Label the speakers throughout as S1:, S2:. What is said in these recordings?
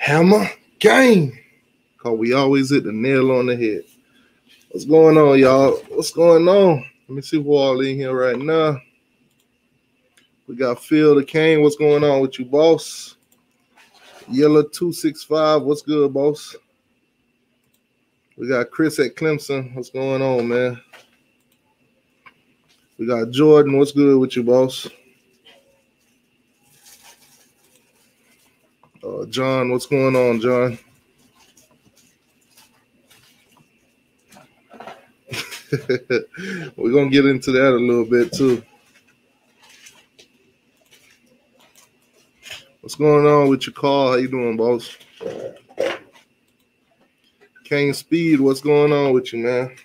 S1: Hammer game. Because we always hit the nail on the head. What's going on, y'all? What's going on? Let me see who all in here right now. We got Phil the Cane. What's going on with you, boss? Yellow 265. What's good, boss? We got Chris at Clemson. What's going on, man? We got Jordan. What's good with you, boss? John, what's going on, John? We're going to get into that a little bit, too. What's going on with your call? How you doing, boss? Kane Speed, what's going on with you, man?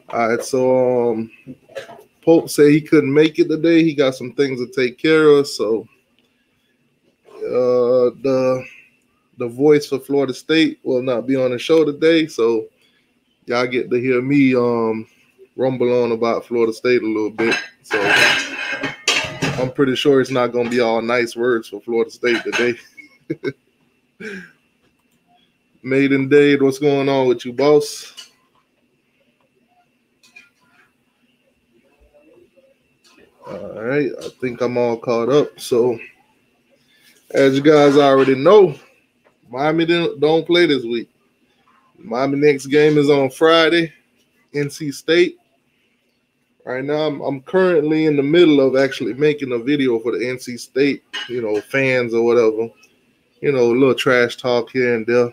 S1: All right, so Polk said he couldn't make it today. He got some things to take care of, so the voice for Florida State will not be on the show today, so y'all get to hear me rumble on about Florida State a little bit. So I'm pretty sure it's not going to be all nice words for Florida State today. Maiden Dade, what's going on with you, boss? All right, I think I'm all caught up. So as you guys already know, Miami don't play this week. Miami next game is on Friday, NC State. Right now, I'm currently in the middle of actually making a video for the NC State, fans or whatever. A little trash talk here and there.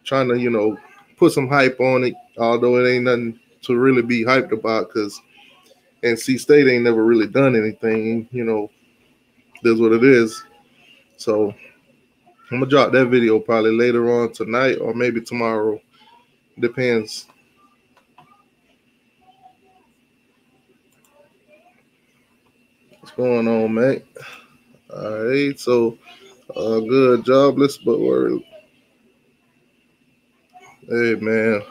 S1: Trying to, put some hype on it, although it ain't nothing to really be hyped about because NC State ain't never really done anything, that's what it is. So I'm going to drop that video probably later on tonight or maybe tomorrow. Depends. What's going on, mate? All right, so good, jobless, but worried. Hey, man,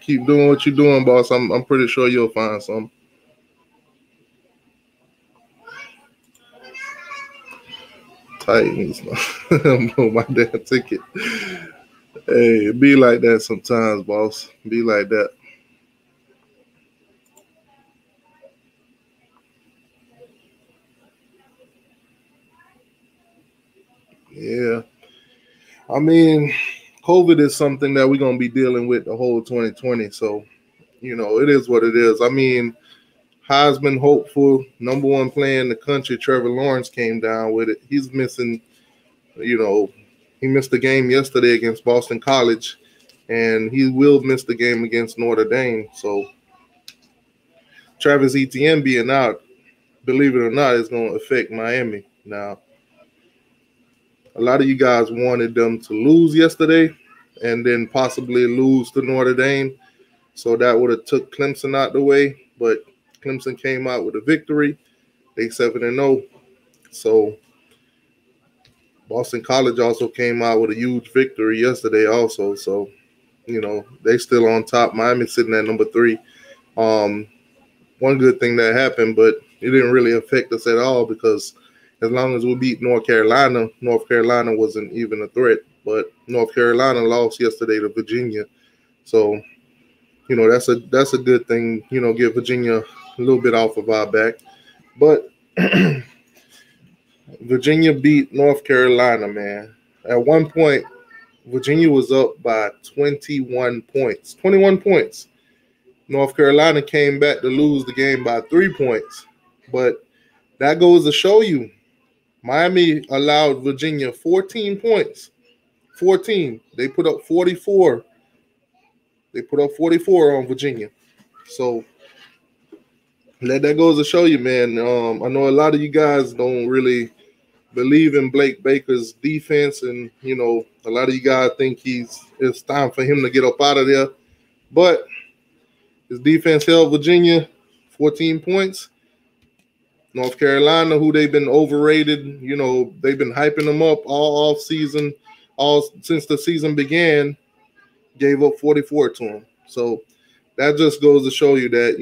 S1: keep doing what you're doing, boss. I'm pretty sure you'll find something. Titans. My damn ticket. Hey, it be like that sometimes, boss. Be like that. Yeah. I mean, COVID is something that we're going to be dealing with the whole 2020. So, it is what it is. I mean, Heisman hopeful, number one player in the country, Trevor Lawrence came down with it. He's missing, he missed the game yesterday against Boston College, and he will miss the game against Notre Dame. So Travis Etienne being out, believe it or not, is going to affect Miami. Now, a lot of you guys wanted them to lose yesterday and then possibly lose to Notre Dame. So that would have took Clemson out the way, but Clemson came out with a victory. They 7-0. So Boston College also came out with a huge victory yesterday also. So, they still on top. Miami sitting at number 3. One good thing that happened, but it didn't really affect us at all because as long as we beat North Carolina wasn't even a threat. But North Carolina lost yesterday to Virginia. So, that's a good thing, get Virginia a little bit off of our back. But Virginia beat North Carolina, man. At one point, Virginia was up by 21 points. 21 points. North Carolina came back to lose the game by 3 points. But that goes to show you, Miami allowed Virginia 14 points. 14. They put up 44. They put up 44 on Virginia. So that goes to show you, man. I know a lot of you guys don't really believe in Blake Baker's defense, and a lot of you guys think it's time for him to get up out of there. But his defense held Virginia 14 points. North Carolina, who they've been overrated, they've been hyping them up all off season, since the season began, gave up 44 to him. So that just goes to show you that,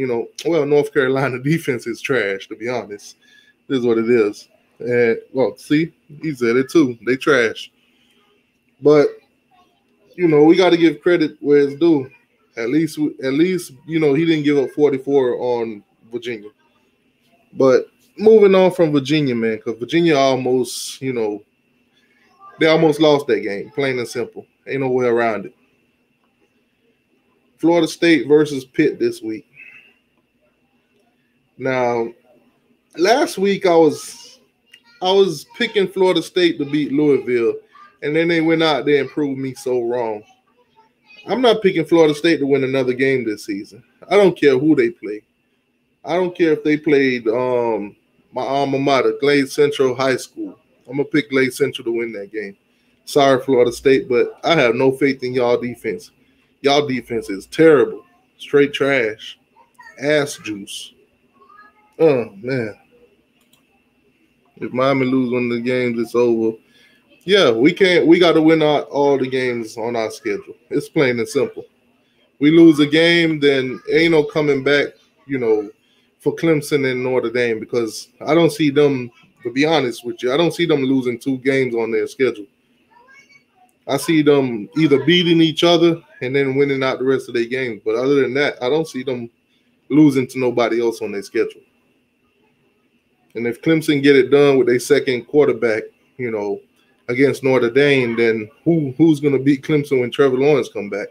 S1: North Carolina defense is trash, to be honest. This is what it is. And well, see, he said it too. They trash. But we got to give credit where it's due. At least, he didn't give up 44 on Virginia. But moving on from Virginia, man, because Virginia almost, they almost lost that game, plain and simple. Ain't no way around it. Florida State versus Pitt this week. Now, last week I was picking Florida State to beat Louisville, and then they went out there and proved me so wrong. I'm not picking Florida State to win another game this season. I don't care who they play. I don't care if they played my alma mater, Glade Central High School. I'm going to pick Glade Central to win that game. Sorry, Florida State, but I have no faith in y'all defense. Y'all defense is terrible. Straight trash. Ass juice. Oh, man. If Miami lose one of the games, it's over. Yeah, we got to win all the games on our schedule. It's plain and simple. We lose a game, then ain't no coming back, for Clemson and Notre Dame, because I don't see them, to be honest with you, I don't see them losing 2 games on their schedule. I see them either beating each other and then winning out the rest of their games. But other than that, I don't see them losing to nobody else on their schedule. And if Clemson get it done with their second quarterback, against Notre Dame, then who's going to beat Clemson when Trevor Lawrence come back?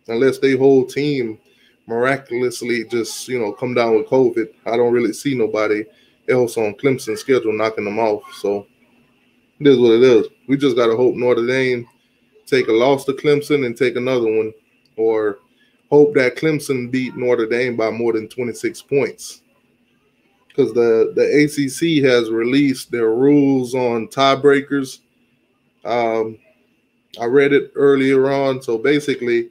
S1: Unless their whole team miraculously just, come down with COVID, I don't really see nobody else on Clemson's schedule knocking them off. So it is what it is. We just got to hope Notre Dame take a loss to Clemson and take another one, or hope that Clemson beat Notre Dame by more than 26 points. Because the ACC has released their rules on tiebreakers. I read it earlier on. So basically,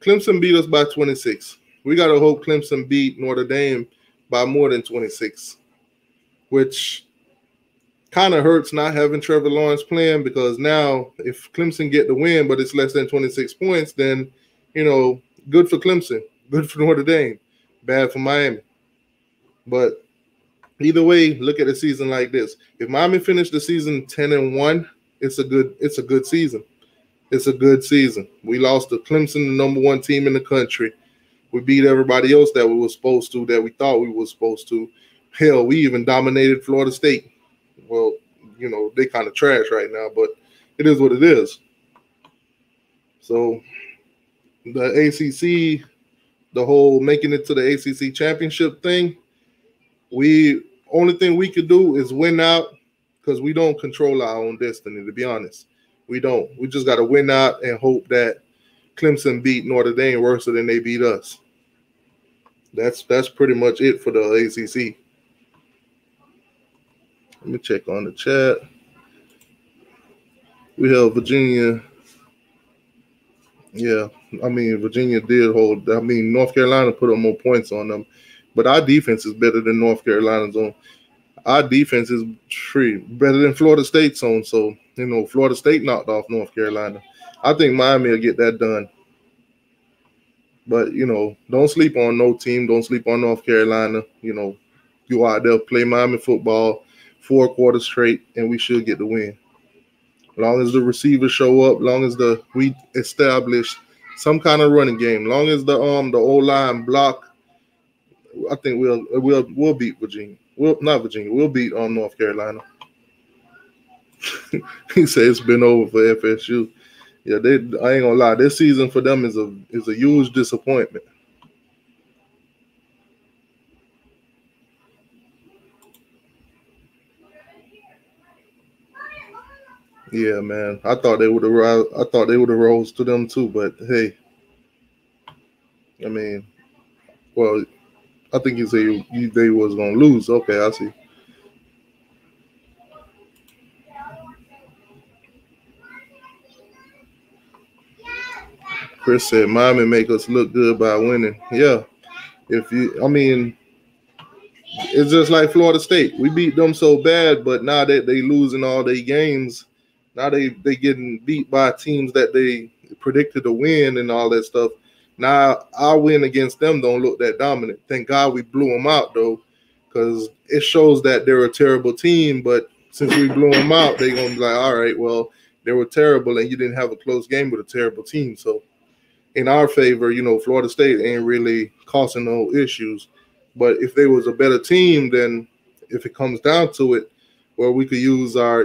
S1: Clemson beat us by 26. We got to hope Clemson beat Notre Dame by more than 26, which kind of hurts not having Trevor Lawrence playing, because now if Clemson get the win but it's less than 26 points, then, good for Clemson, good for Notre Dame, bad for Miami. But either way, look at a season like this. If Miami finished the season 10-1, it's a good season. It's a good season. We lost to Clemson, the number 1 team in the country. We beat everybody else that we were supposed to, that we thought we were supposed to. Hell, we even dominated Florida State. Well, they kind of trash right now, but it is what it is. So the ACC, the whole making it to the ACC championship thing, only thing we could do is win out, because we don't control our own destiny, to be honest. We don't. We just got to win out and hope that Clemson beat Notre Dame worse than they beat us. That's pretty much it for the ACC. Let me check on the chat. We have Virginia. Yeah, Virginia did hold. North Carolina put up more points on them. But our defense is better than North Carolina's on. Our defense is better than Florida State's on. So, Florida State knocked off North Carolina. I think Miami will get that done. But, don't sleep on no team. Don't sleep on North Carolina. Go out there, play Miami football 4 quarters straight, and we should get the win. As long as the receivers show up, long as we establish some kind of running game, long as the O-line block, I think we'll beat Virginia. Not Virginia. We'll beat North Carolina. He said it's been over for FSU. Yeah, I ain't gonna lie. This season for them is a huge disappointment. Yeah, man. I thought they would have rose to them too, but hey, I think you say they was gonna lose. Okay, I see. Chris said Miami make us look good by winning. Yeah. It's just like Florida State. We beat them so bad, but now that they losing all their games, now they getting beat by teams that they predicted to win and all that stuff. Now our win against them don't look that dominant. Thank God we blew them out though. because it shows that they're a terrible team. But since we blew them out, they're going to be like, all right, well, they were terrible and you didn't have a close game with a terrible team. So in our favor, Florida State ain't really causing no issues. But if they was a better team, then if it comes down to it, where we could use our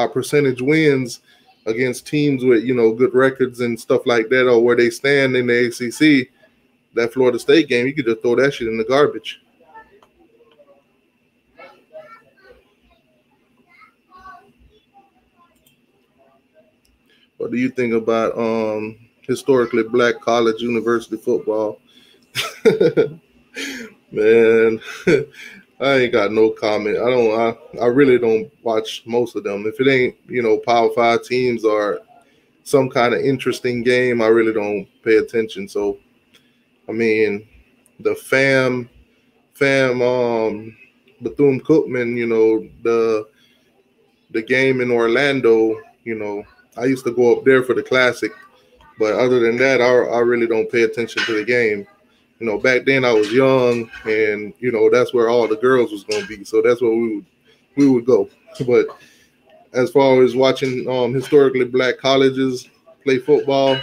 S1: percentage wins against teams with, good records and stuff like that, or where they stand in the ACC, that Florida State game, you could just throw that shit in the garbage. What do you think about historically black college university football? Man, I ain't got no comment. I really don't watch most of them. If it ain't, Power 5 teams or some kind of interesting game, I really don't pay attention. So, I mean, the Bethune-Cookman, the game in Orlando, I used to go up there for the classic. But other than that, I really don't pay attention to the game. Back then I was young, and that's where all the girls was going to be. So that's where we would go. But as far as watching historically black colleges play football,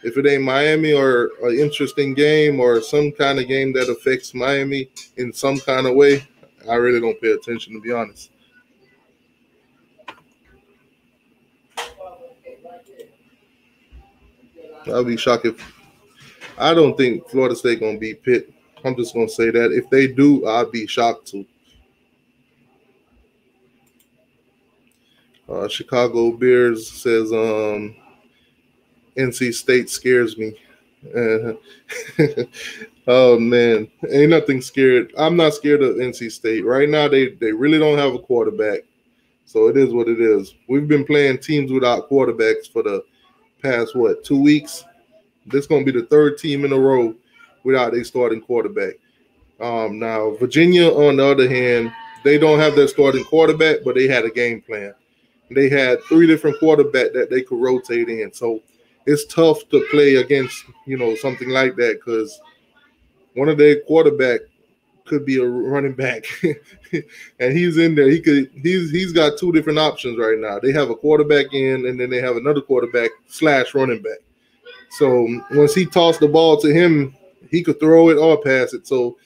S1: if it ain't Miami or an interesting game or some kind of game that affects Miami in some kind of way, I really don't pay attention, to be honest. I'll be shocked if I don't think Florida State gonna beat Pitt. I'm just gonna say that. If they do, I'll be shocked too. Chicago Bears says NC State scares me. Oh man, ain't nothing scared. I'm not scared of NC State right now. They really don't have a quarterback, so it is what it is. We've been playing teams without quarterbacks for the past 2 weeks. This is going to be the third team in a row without a starting quarterback. Now, Virginia, on the other hand, they don't have their starting quarterback, but they had a game plan. They had 3 different quarterbacks that they could rotate in. So it's tough to play against, something like that, because one of their quarterback could be a running back, and he's in there. He's got 2 different options right now. They have a quarterback in, and then they have another quarterback / running back. So once he tossed the ball to him, he could throw it or pass it. So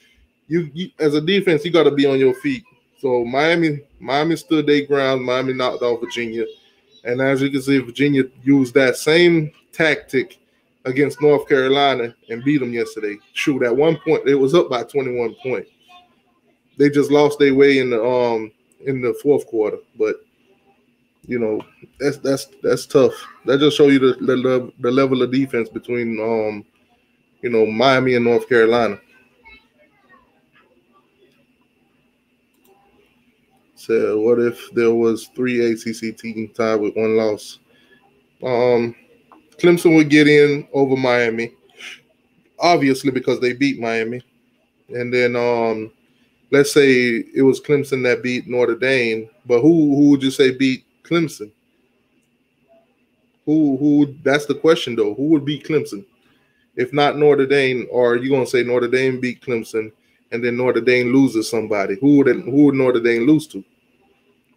S1: you as a defense, you got to be on your feet. So Miami stood their ground. Miami knocked off Virginia, and as you can see, Virginia used that same tactic against North Carolina and beat them yesterday. Shoot, at one point it was up by 21 points. They just lost their way in the fourth quarter, but that's tough. That just show you the level of defense between Miami and North Carolina. So what if there was 3 ACC teams tied with 1 loss? Clemson would get in over Miami, obviously because they beat Miami, and then let's say it was Clemson that beat Notre Dame, but who would you say beat Clemson? Who? That's the question, though. Who would beat Clemson? If not Notre Dame, or are you gonna say Notre Dame beat Clemson, and then Notre Dame loses somebody? Who would Notre Dame lose to?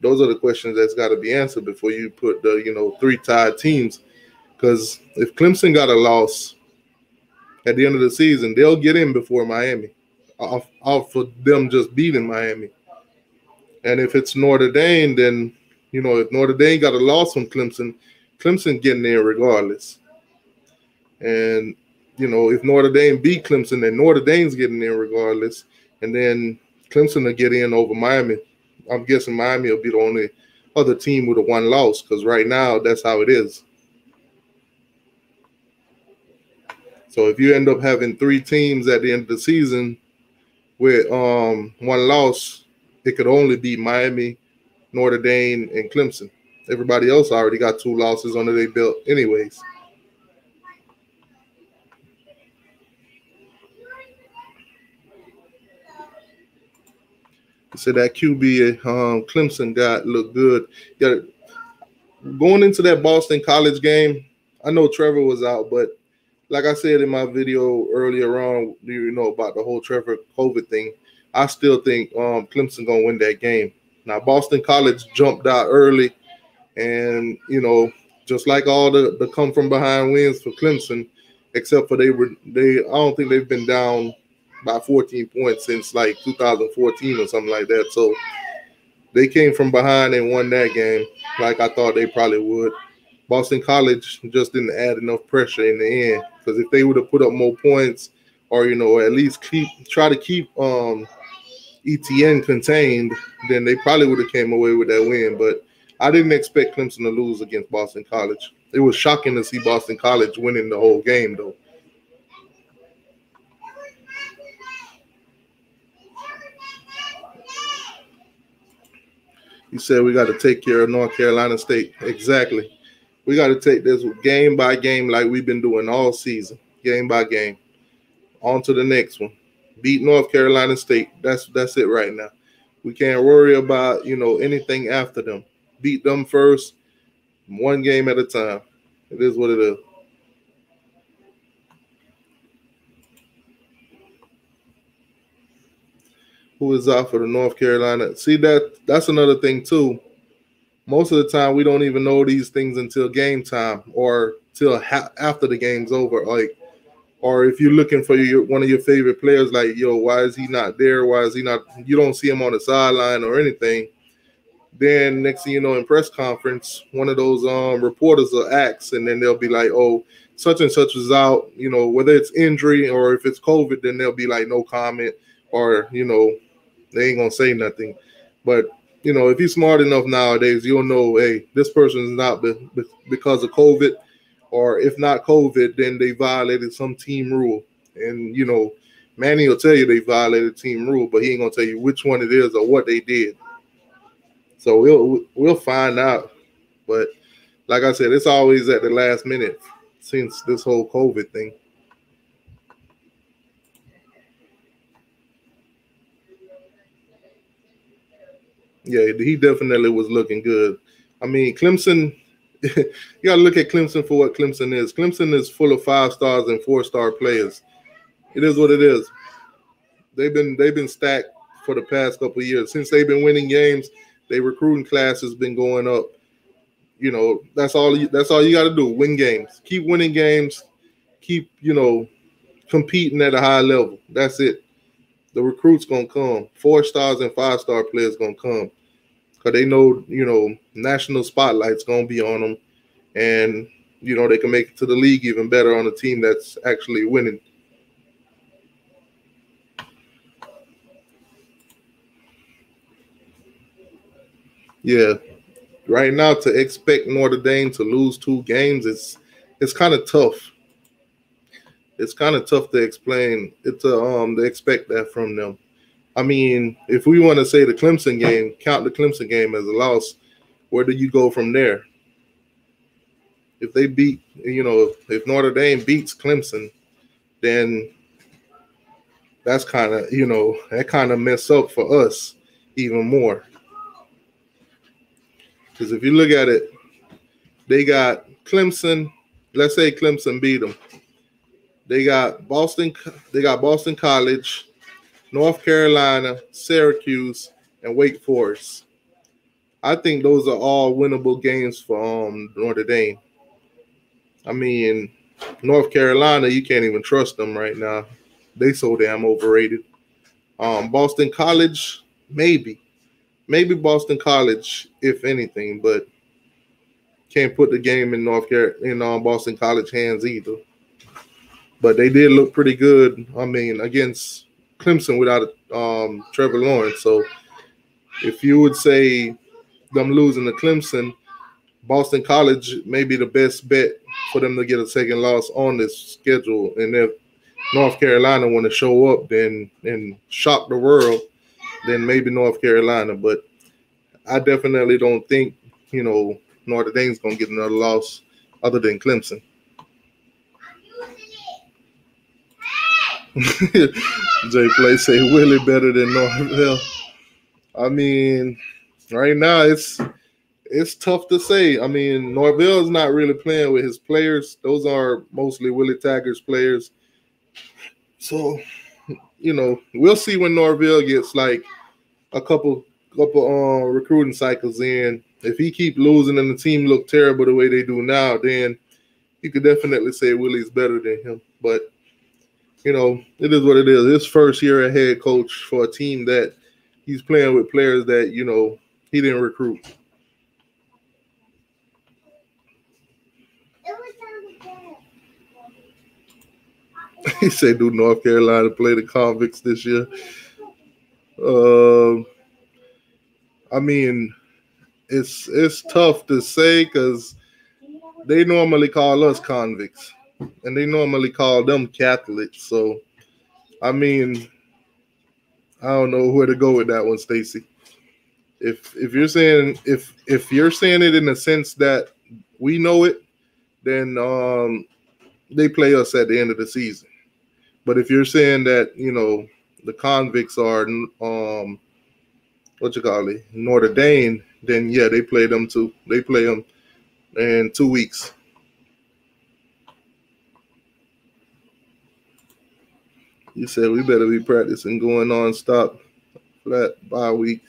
S1: Those are the questions that's got to be answered before you put the 3 tied teams. Because if Clemson got a loss at the end of the season, they'll get in before Miami, off for them just beating Miami. And if it's Notre Dame, then if Notre Dame got a loss from Clemson getting there regardless. And if Notre Dame beat Clemson, then Notre Dame's getting there regardless. And then Clemson will get in over Miami. I'm guessing Miami will be the only other team with a 1 loss, because right now that's how it is. So if you end up having 3 teams at the end of the season with 1 loss, it could only be Miami, Notre Dame, and Clemson. Everybody else already got 2 losses under their belt anyways. So that QB Clemson got looked good. Yeah, going into that Boston College game, I know Trevor was out, but like I said in my video earlier on, about the whole Trevor COVID thing, I still think Clemson gonna win that game. Now Boston College jumped out early, and just like all the come from behind wins for Clemson, except for they I don't think they've been down by 14 points since like 2014 or something like that. So they came from behind and won that game like I thought they probably would. Boston College just didn't add enough pressure in the end, because if they would have put up more points, or at least try to keep ETN contained, then they probably would have came away with that win. But I didn't expect Clemson to lose against Boston College. It was shocking to see Boston College winning the whole game, though. You said we got to take care of North Carolina State. Exactly. We got to take this game by game like we've been doing all season, game by game. On to the next one. Beat North Carolina State. That's it right now. We can't worry about, anything after them. Beat them first, one game at a time. It is what it is. Who is out for the North Carolina? See, that's another thing too. Most of the time, we don't even know these things until game time or till after the game's over. Or if you're looking for one of your favorite players, like, why is he not there? Why is he not? You don't see him on the sideline or anything. Then next thing you know, in press conference, one of those reporters will ask, and then they'll be like, "Oh, such and such is out." Whether it's injury or if it's COVID, then they'll be like, "No comment," or they ain't gonna say nothing. But if you're smart enough nowadays, you'll know, hey, this person is not because of COVID, or if not COVID, then they violated some team rule. And Manny will tell you they violated team rule, but he ain't gonna tell you which one it is or what they did. So we'll find out. But like I said, it's always at the last minute since this whole COVID thing. Yeah, he definitely was looking good. I mean, Clemson, you got to look at Clemson for what Clemson is. Clemson is full of 5 stars and 4-star players. It is what it is. They've been stacked for the past couple of years. Since they've been winning games, their recruiting class has been going up. That's all you got to do. Win games. Keep winning games. Keep, competing at a high level. That's it. The recruits going to come. 4 stars and 5-star players going to come. Because they know, national spotlight's going to be on them. And, they can make it to the league even better on a team that's actually winning. Yeah. Right now, to expect Notre Dame to lose 2 games, it's kind of tough. It's kind of tough to explain. To expect that from them. I mean, if we want to say the Clemson game, count the Clemson game as a loss, where do you go from there? If they beat, if Notre Dame beats Clemson, then that's kind of, that kind of mess up for us even more. Because if you look at it, they got Clemson. Let's say Clemson beat them. They got Boston College, North Carolina, Syracuse, and Wake Forest. I think those are all winnable games for Notre Dame. I mean, North Carolina, you can't even trust them right now. They so damn overrated. Boston College, maybe Boston College, if anything, but can't put the game in Boston College hands either. But they did look pretty good. I mean, against Clemson without Trevor Lawrence. So if you would say them losing to Clemson, Boston College may be the best bet for them to get a second loss on this schedule. And if North Carolina want to show up and shock the world, then maybe North Carolina. But I definitely don't think, Notre Dame's going to get another loss other than Clemson. Jay Play say Willie better than Norvell. I mean, right now it's tough to say. I mean, Norvell's not really playing with his players. Those are mostly Willie Taggart's players. So we'll see when Norville gets like a couple recruiting cycles in. If he keep losing and the team look terrible the way they do now, then you could definitely say Willie's better than him. But it is what it is. His first year as head coach for a team that he's playing with players that he didn't recruit. He said, "Do North Carolina play the Convicts this year?" I mean, it's tough to say because they normally call us convicts, and they normally call them Catholics. So, I mean, I don't know where to go with that one, Stacy. If you're saying if you're saying it in the sense that we know it, then they play us at the end of the season. But if you're saying that the convicts are what you call it, Notre Dame, then yeah, they play them too. They play them in 2 weeks. You said we better be practicing going non-stop flat bye week.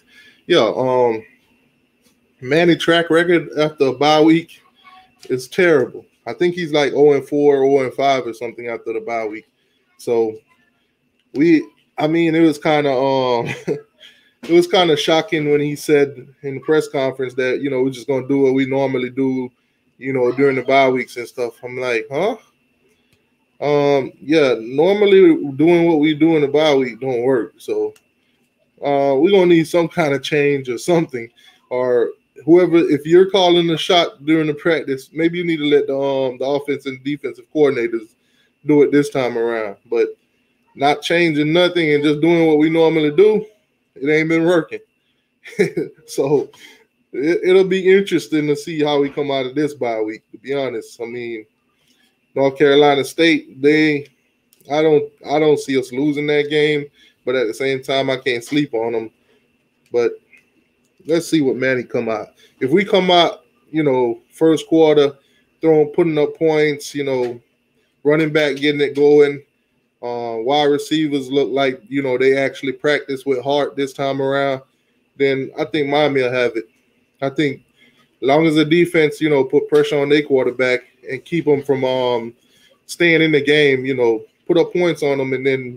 S1: Yeah, Manny track record after a bye week is terrible. I think he's like 0-4, 0-5 or something after the bye week. So it was kind of it was kind of shocking when he said in the press conference that we're just gonna do what we normally do, during the bye weeks and stuff. I'm like, huh? Yeah, normally doing what we do in the bye week don't work. So we're gonna need some kind of change or something, or whoever. If you're calling the shot during the practice, maybe you need to let the offense and defensive coordinators do it this time around. But not changing nothing and just doing what we normally do, it ain't been working. So it'll be interesting to see how we come out of this bye week. To be honest, I mean, North Carolina State, I don't see us losing that game, but at the same time, I can't sleep on them. But let's see what Manny come out. If we come out, first quarter, putting up points, running back getting it going, wide receivers look like they actually practice with heart this time around, then I think Miami will have it. I think as long as the defense, put pressure on their quarterback and keep them from staying in the game, put up points on them, and then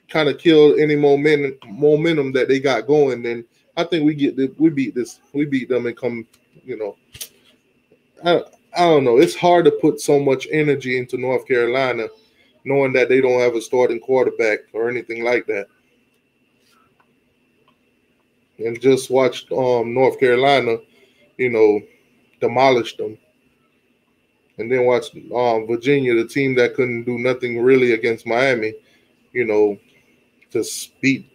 S1: kind of kill any momentum that they got going, then I think we beat them and come. I don't know. It's hard to put so much energy into North Carolina, knowing that they don't have a starting quarterback or anything like that. And just watch North Carolina, demolish them. And then watch Virginia, the team that couldn't do nothing really against Miami, just beat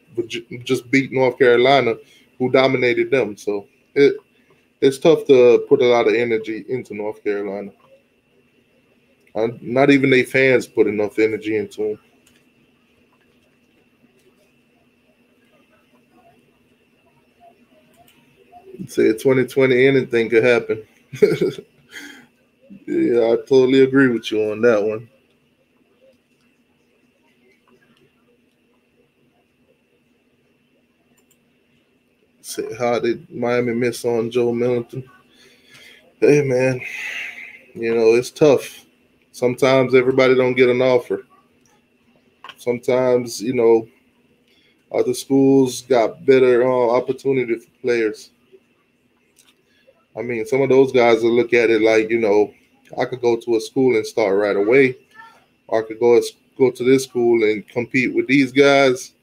S1: North Carolina, who dominated them. So it's tough to put a lot of energy into North Carolina. Not even their fans put enough energy into them. Say 2020, anything could happen. Yeah, I totally agree with you on that one. Say, how did Miami miss on Joe Millington? Hey, man, it's tough. Sometimes everybody don't get an offer. Sometimes, other schools got better opportunity for players. I mean, some of those guys will look at it like, I could go to a school and start right away, or I could go to this school and compete with these guys,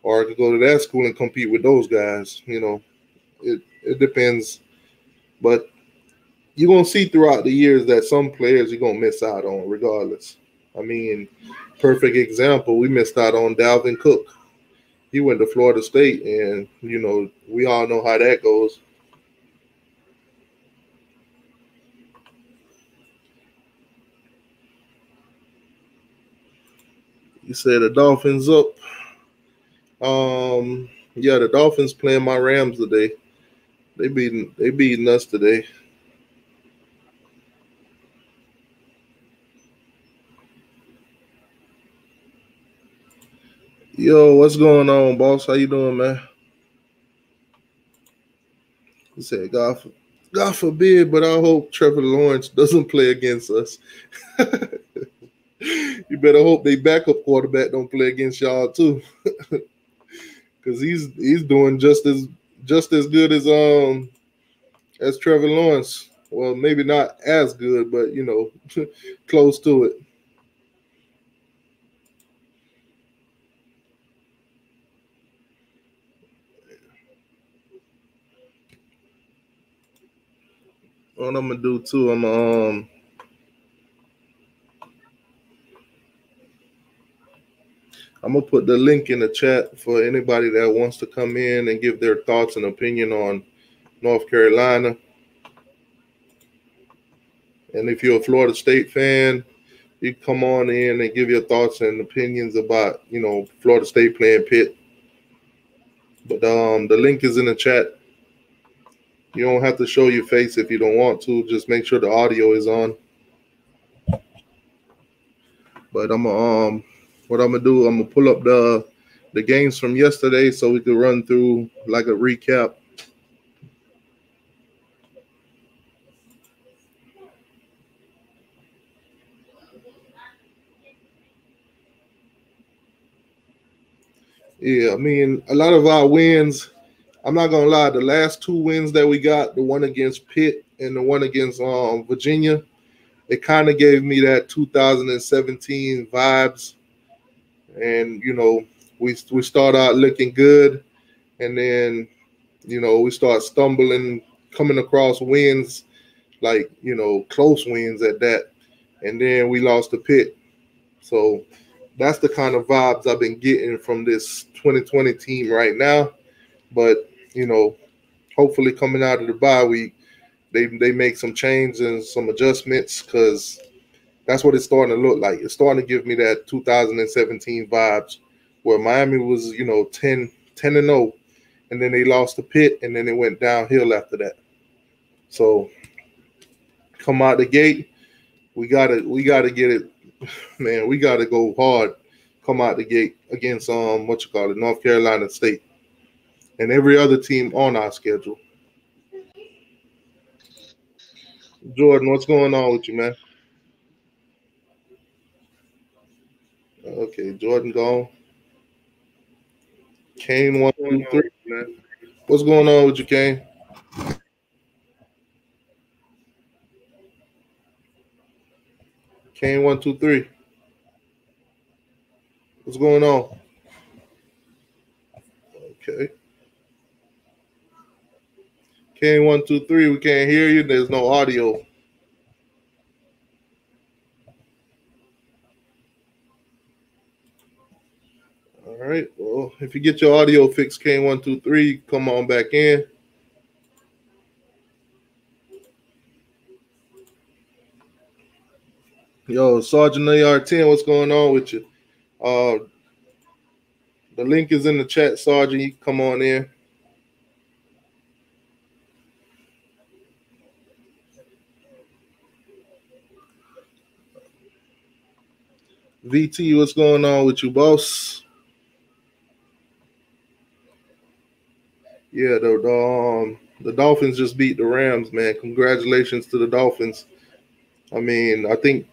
S1: or I could go to that school and compete with those guys. It depends. But you're going to see throughout the years that some players you're going to miss out on regardless. I mean, perfect example, we missed out on Dalvin Cook. He went to Florida State, and, we all know how that goes. You said the Dolphins up. Yeah, the Dolphins playing my Rams today. They beating us today. Yo, what's going on, boss? How you doing, man? He said, God forbid, but I hope Trevor Lawrence doesn't play against us. You better hope they backup quarterback don't play against y'all too, because he's doing just as good as Trevor Lawrence. Well, maybe not as good, but close to it. What I'm gonna do too, I'm gonna put the link in the chat for anybody that wants to come in and give their thoughts and opinion on North Carolina. And if you're a Florida State fan, you come on in and give your thoughts and opinions about, Florida State playing Pitt. But the link is in the chat. You don't have to show your face if you don't want to. Just make sure the audio is on. But what I'm gonna do, I'm gonna pull up the games from yesterday so we can run through like a recap. Yeah, I mean, a lot of our wins, I'm not gonna lie, the last two wins that we got, the one against Pitt and the one against Virginia, it kind of gave me that 2017 vibes. And we start out looking good, and then we start stumbling, coming across wins, like close wins at that, and then we lost to Pitt. So that's the kind of vibes I've been getting from this 2020 team right now. But hopefully coming out of the bye week, they make some changes and some adjustments, because that's what it's starting to look like. It's starting to give me that 2017 vibes, where Miami was 10-0, and then they lost to Pitt, and then it went downhill after that. So come out the gate, we gotta get it, man. We gotta go hard. Come out the gate against North Carolina State, and every other team on our schedule. Jordan, what's going on with you, man? Okay, Jordan gone. Kane 1, 2, 3, man. What's going on with you, Kane? Kane 1, 2, 3. What's going on? Okay. Kane 1, 2, 3. We can't hear you. There's no audio. All right. Well, if you get your audio fixed, Kane 1, 2, 3, come on back in. Yo, Sergeant AR10, what's going on with you? The link is in the chat, Sergeant. You can come on in. VT, what's going on with you, boss? Yeah, the Dolphins just beat the Rams, man. Congratulations to the Dolphins. I mean, I think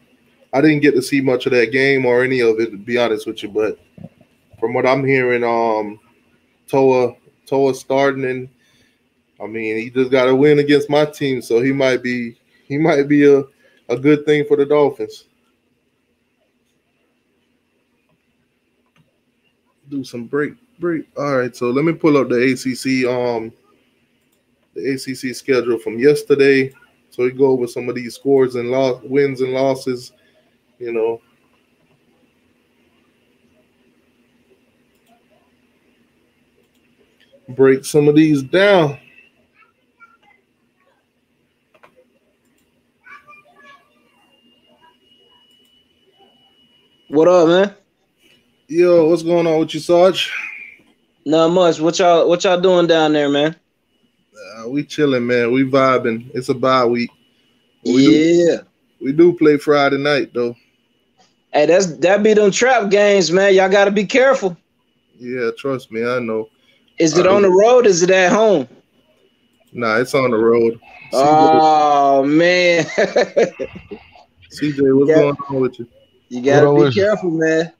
S1: I didn't get to see much of that game or any of it, to be honest with you, but from what I'm hearing, Toa starting, and I mean, he just got to win against my team, so he might be a good thing for the Dolphins. Do some break. All right, so let me pull up the ACC schedule from yesterday, so we go over some of these scores and wins and losses. Break some of these down.
S2: What up, man?
S1: Yo, what's going on with you, Sarge?
S2: Not much. What y'all doing down there, man?
S1: We chilling, man. We vibing. It's a bye week. We do play Friday night though.
S2: Hey, that be them trap games, man. Y'all gotta be careful.
S1: Yeah, trust me, I know.
S2: Is it on the road? Is it at home?
S1: Nah, it's on the road.
S2: Oh man.
S1: CJ, what's going on with you?
S2: You gotta be careful, man.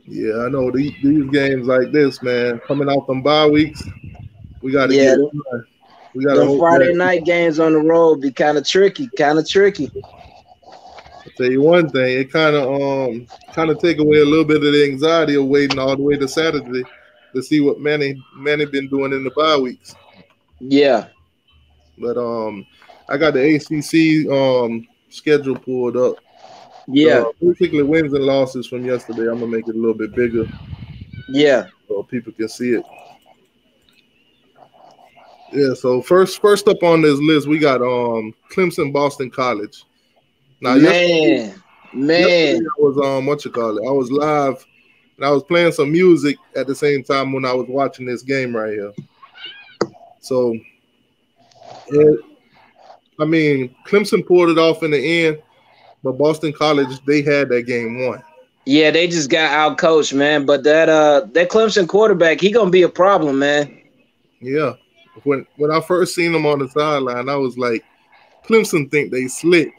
S1: Yeah, I know these games like this, man. Coming out from bye weeks, we got to
S2: Yeah,
S1: get it done. We got to
S2: them
S1: hope
S2: Friday
S1: that
S2: night games on the road be kind of tricky.
S1: I'll tell you one thing, it kind of take away a little bit of the anxiety of waiting all the way to Saturday to see what Manny been doing in the bye weeks.
S2: Yeah.
S1: But I got the ACC schedule pulled up.
S2: Yeah.
S1: Particularly wins and losses from yesterday. I'm gonna make it a little bit bigger.
S2: Yeah.
S1: So people can see it. Yeah, so first up on this list, we got Clemson Boston College. Now yesterday I was I was live and I was playing some music at the same time when I was watching this game right here. So Clemson pulled it off in the end, but Boston College, they had that game won.
S2: Yeah, they just got out coached, man. But that Clemson quarterback, he gonna be a problem, man.
S1: Yeah. When I first seen him on the sideline, I was like, Clemson think they slick.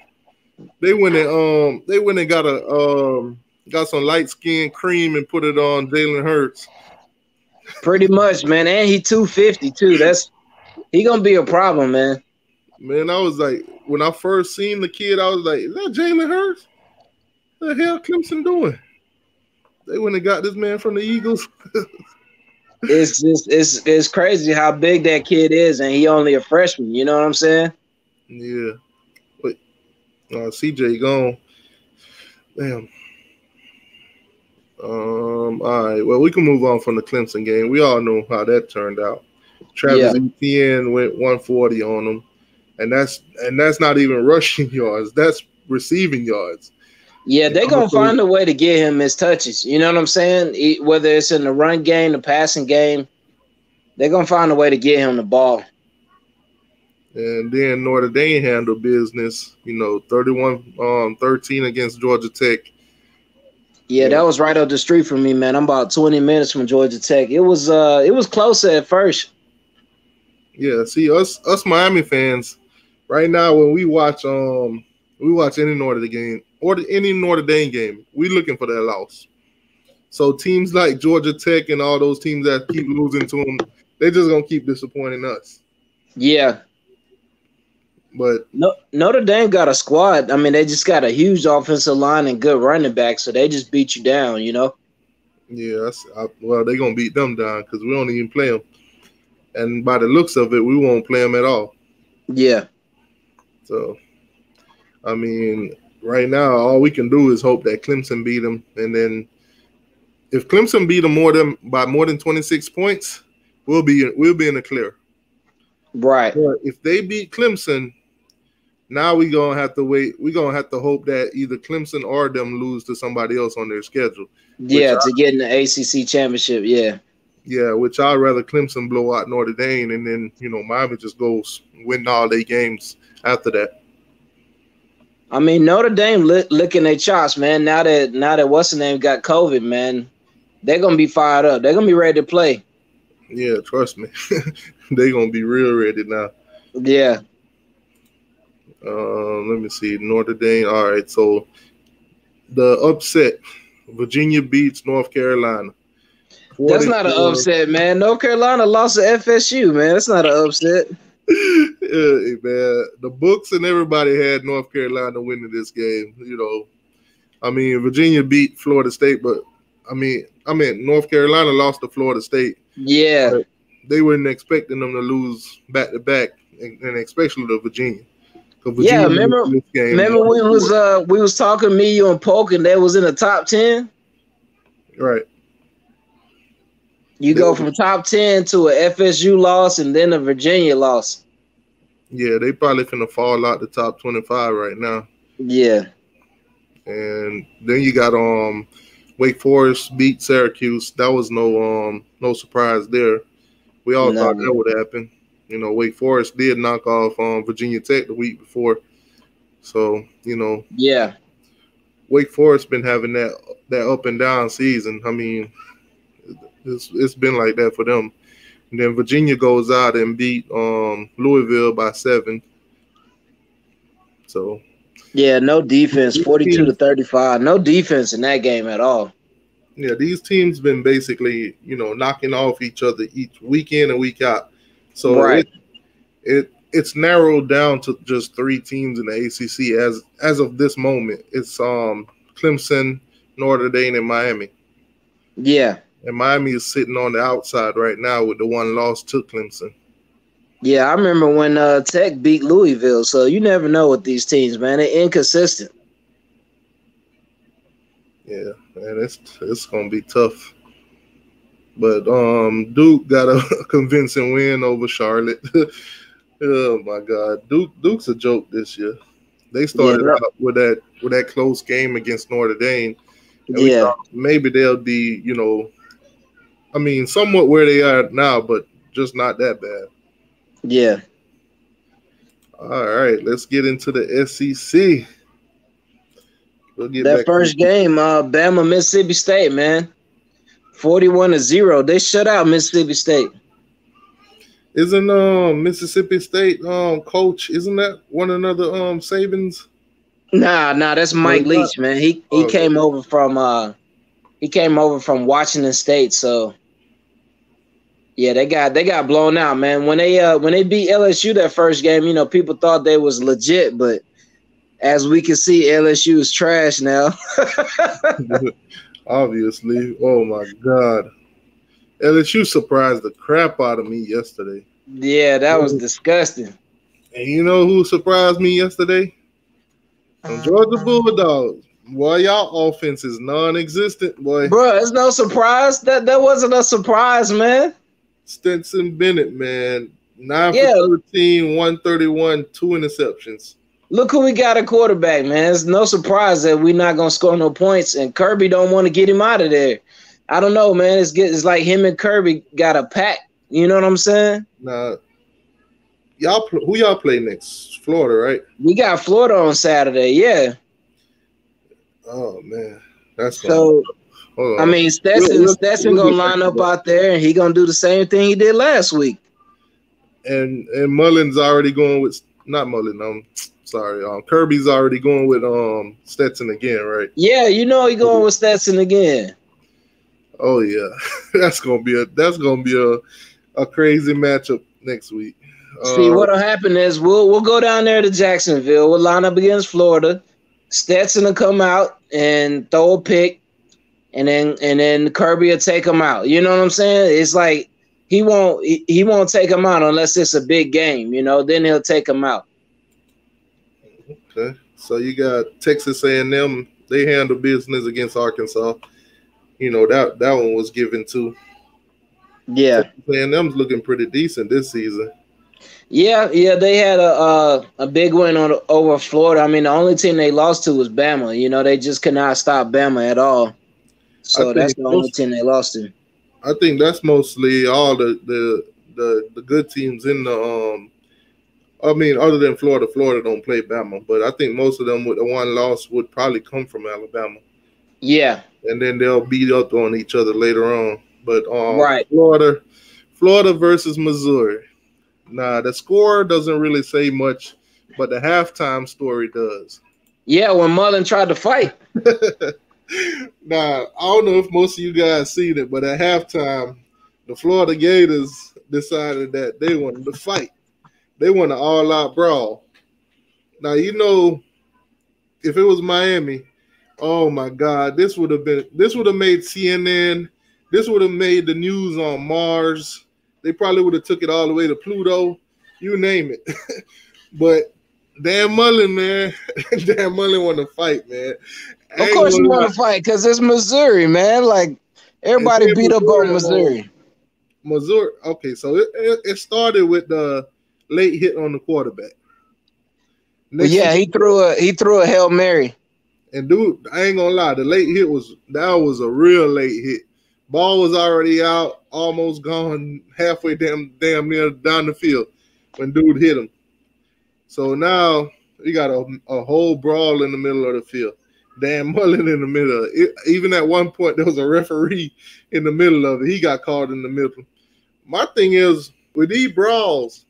S1: They went and got some light skin cream and put it on Jalen Hurts.
S2: Pretty much, man. And he 250 too. He gonna be a problem, man.
S1: Man, I was like, when I first seen the kid, I was like, is that Jalen Hurts? What the hell Clemson doing? They went and got this man from the Eagles.
S2: It's crazy how big that kid is, and he only a freshman. You know what I'm saying?
S1: Yeah. But CJ gone. Damn. All right. Well, we can move on from the Clemson game. We all know how that turned out. Travis Etienne went 140 on them, and that's not even rushing yards. That's receiving yards.
S2: Yeah, they're going to find a way to get him his touches. You know what I'm saying? Whether it's in the run game, the passing game, they're going to find a way to get him the ball.
S1: And then Notre Dame handled business, 31-13 against Georgia Tech.
S2: Yeah, that was right up the street from me, man. I'm about 20 minutes from Georgia Tech. It was closer at first.
S1: Yeah, see, us Miami fans, right now when we watch any Notre Dame game or any Notre Dame game, we looking for that loss. So teams like Georgia Tech and all those teams that keep losing to them, they're just gonna keep disappointing us.
S2: Yeah.
S1: But
S2: Notre Dame got a squad. I mean, they just got a huge offensive line and good running back, so they just beat you down, you know?
S1: Yeah, well, they're going to beat them down because we don't even play them. And by the looks of it, we won't play them at all.
S2: Yeah.
S1: So, I mean, right now, all we can do is hope that Clemson beat them. And then if Clemson beat them by more than 26 points, we'll be in the clear.
S2: Right.
S1: But if they beat Clemson, now we're going to have to wait. We're going to have to hope that either Clemson or them lose to somebody else on their schedule.
S2: Yeah, to get in the ACC championship, yeah.
S1: Yeah, which I'd rather Clemson blow out Notre Dame and then, Miami just goes win all their games after that.
S2: I mean, Notre Dame licking their chops, man. Now that what's the name got COVID, man, they're going to be fired up. They're going to be ready to play.
S1: Yeah, trust me. They're going to be real ready now.
S2: Yeah.
S1: Let me see. Notre Dame. All right, so the upset, Virginia beats North Carolina.
S2: That's not an upset, man. North Carolina lost to FSU, man. That's not an upset.
S1: Hey, man, the books and everybody had North Carolina winning this game. I mean, Virginia beat Florida State, but North Carolina lost to Florida State.
S2: Yeah,
S1: but they weren't expecting them to lose back to back, and especially to Virginia.
S2: Yeah, remember we was talking me, you, and Polk, and they was in the top 10.
S1: Right.
S2: You go from top 10 to a FSU loss and then a Virginia loss.
S1: Yeah, they probably finna fall out the top 25 right now.
S2: Yeah.
S1: And then you got Wake Forest beat Syracuse. That was no surprise there. We all thought that would happen. Wake Forest did knock off Virginia Tech the week before. So,
S2: yeah.
S1: Wake Forest been having that up and down season. I mean, It's been like that for them. And then Virginia goes out and beat Louisville by 7. So
S2: yeah, no defense, 42-35. No defense in that game at all.
S1: Yeah, these teams been basically, knocking off each other each week in and week out. So
S2: right.
S1: It's narrowed down to just 3 teams in the ACC as of this moment. It's Clemson, Notre Dame, and Miami.
S2: Yeah.
S1: And Miami is sitting on the outside right now with the 1 loss to Clemson.
S2: Yeah, I remember when Tech beat Louisville. So you never know with these teams, man. They're inconsistent.
S1: Yeah, and it's gonna be tough. But Duke got a convincing win over Charlotte. Oh my God, Duke's a joke this year. They started out with that close game against Notre Dame. And we thought maybe they'll be, somewhat where they are now, but just not that bad.
S2: Yeah.
S1: All right, let's get into the SEC.
S2: That first game, Bama, Mississippi State, man. 41-0. They shut out Mississippi State.
S1: Isn't Mississippi State coach? Isn't that one another Saban's?
S2: Nah, that's Mike Leach, man. He came over from Washington State. So yeah, they got blown out, man. When they beat LSU that first game, people thought they was legit, but as we can see, LSU is trash now.
S1: Obviously. Oh my God. LSU surprised the crap out of me yesterday.
S2: Yeah, that was disgusting.
S1: And you know who surprised me yesterday? The Georgia Bulldogs. Boy, y'all offense is non-existent, boy.
S2: Bro, it's no surprise. That wasn't a surprise, man.
S1: Stetson Bennett, man. 9 for 13, 131, 2 interceptions.
S2: Look who we got a quarterback, man. It's no surprise that we're not going to score no points, and Kirby don't want to get him out of there. I don't know, man. It's like him and Kirby got a pack. You know what I'm saying?
S1: Nah. Who y'all play next? Florida, right?
S2: We got Florida on Saturday, yeah.
S1: Oh, man. That's
S2: so. I mean, Stetson gonna line up out there, and he gonna do the same thing he did last week.
S1: And Mullen's already going with Kirby's already going with Stetson again, right?
S2: Yeah, he going with Stetson again.
S1: Oh yeah, that's gonna be a crazy matchup next week.
S2: See, what'll happen is we'll go down there to Jacksonville. We'll line up against Florida. Stetson will come out and throw a pick, and then Kirby will take him out. You know what I'm saying? It's like he won't take him out unless it's a big game. Then he'll take him out.
S1: Okay, so you got Texas A&M. They handle business against Arkansas. That one was given to.
S2: Yeah,
S1: Texas A&M's looking pretty decent this season.
S2: Yeah, they had a big win over Florida. I mean, the only team they lost to was Bama. They just could not stop Bama at all. So that's the only team they lost to.
S1: I think that's mostly all the good teams in the other than Florida. Florida don't play Bama, but I think most of them with the one loss would probably come from Alabama.
S2: Yeah.
S1: And then they'll beat up on each other later on. But
S2: right.
S1: Florida versus Missouri. Nah, the score doesn't really say much, but the halftime story does.
S2: Yeah, when Mullen tried to fight.
S1: Nah, I don't know if most of you guys seen it, but at halftime, the Florida Gators decided that they wanted to fight. They want an all-out brawl. Now, if it was Miami, oh my God, this would have made CNN. This would have made the news on Mars. They probably would have took it all the way to Pluto, you name it. But Dan Mullen, man, Dan Mullen want to fight, man.
S2: Of course you want to fight because it's Missouri, man. Like, everybody beat up on Missouri.
S1: Missouri, okay, so it started with the late hit on the quarterback.
S2: He threw a Hail Mary.
S1: And dude, I ain't gonna lie, the late hit was a real late hit. Ball was already out, almost gone, halfway damn near down the field when dude hit him. So now we got a whole brawl in the middle of the field. Dan Mullen in the middle. Even at one point, there was a referee in the middle of it. He got called in the middle. My thing is, with these brawls,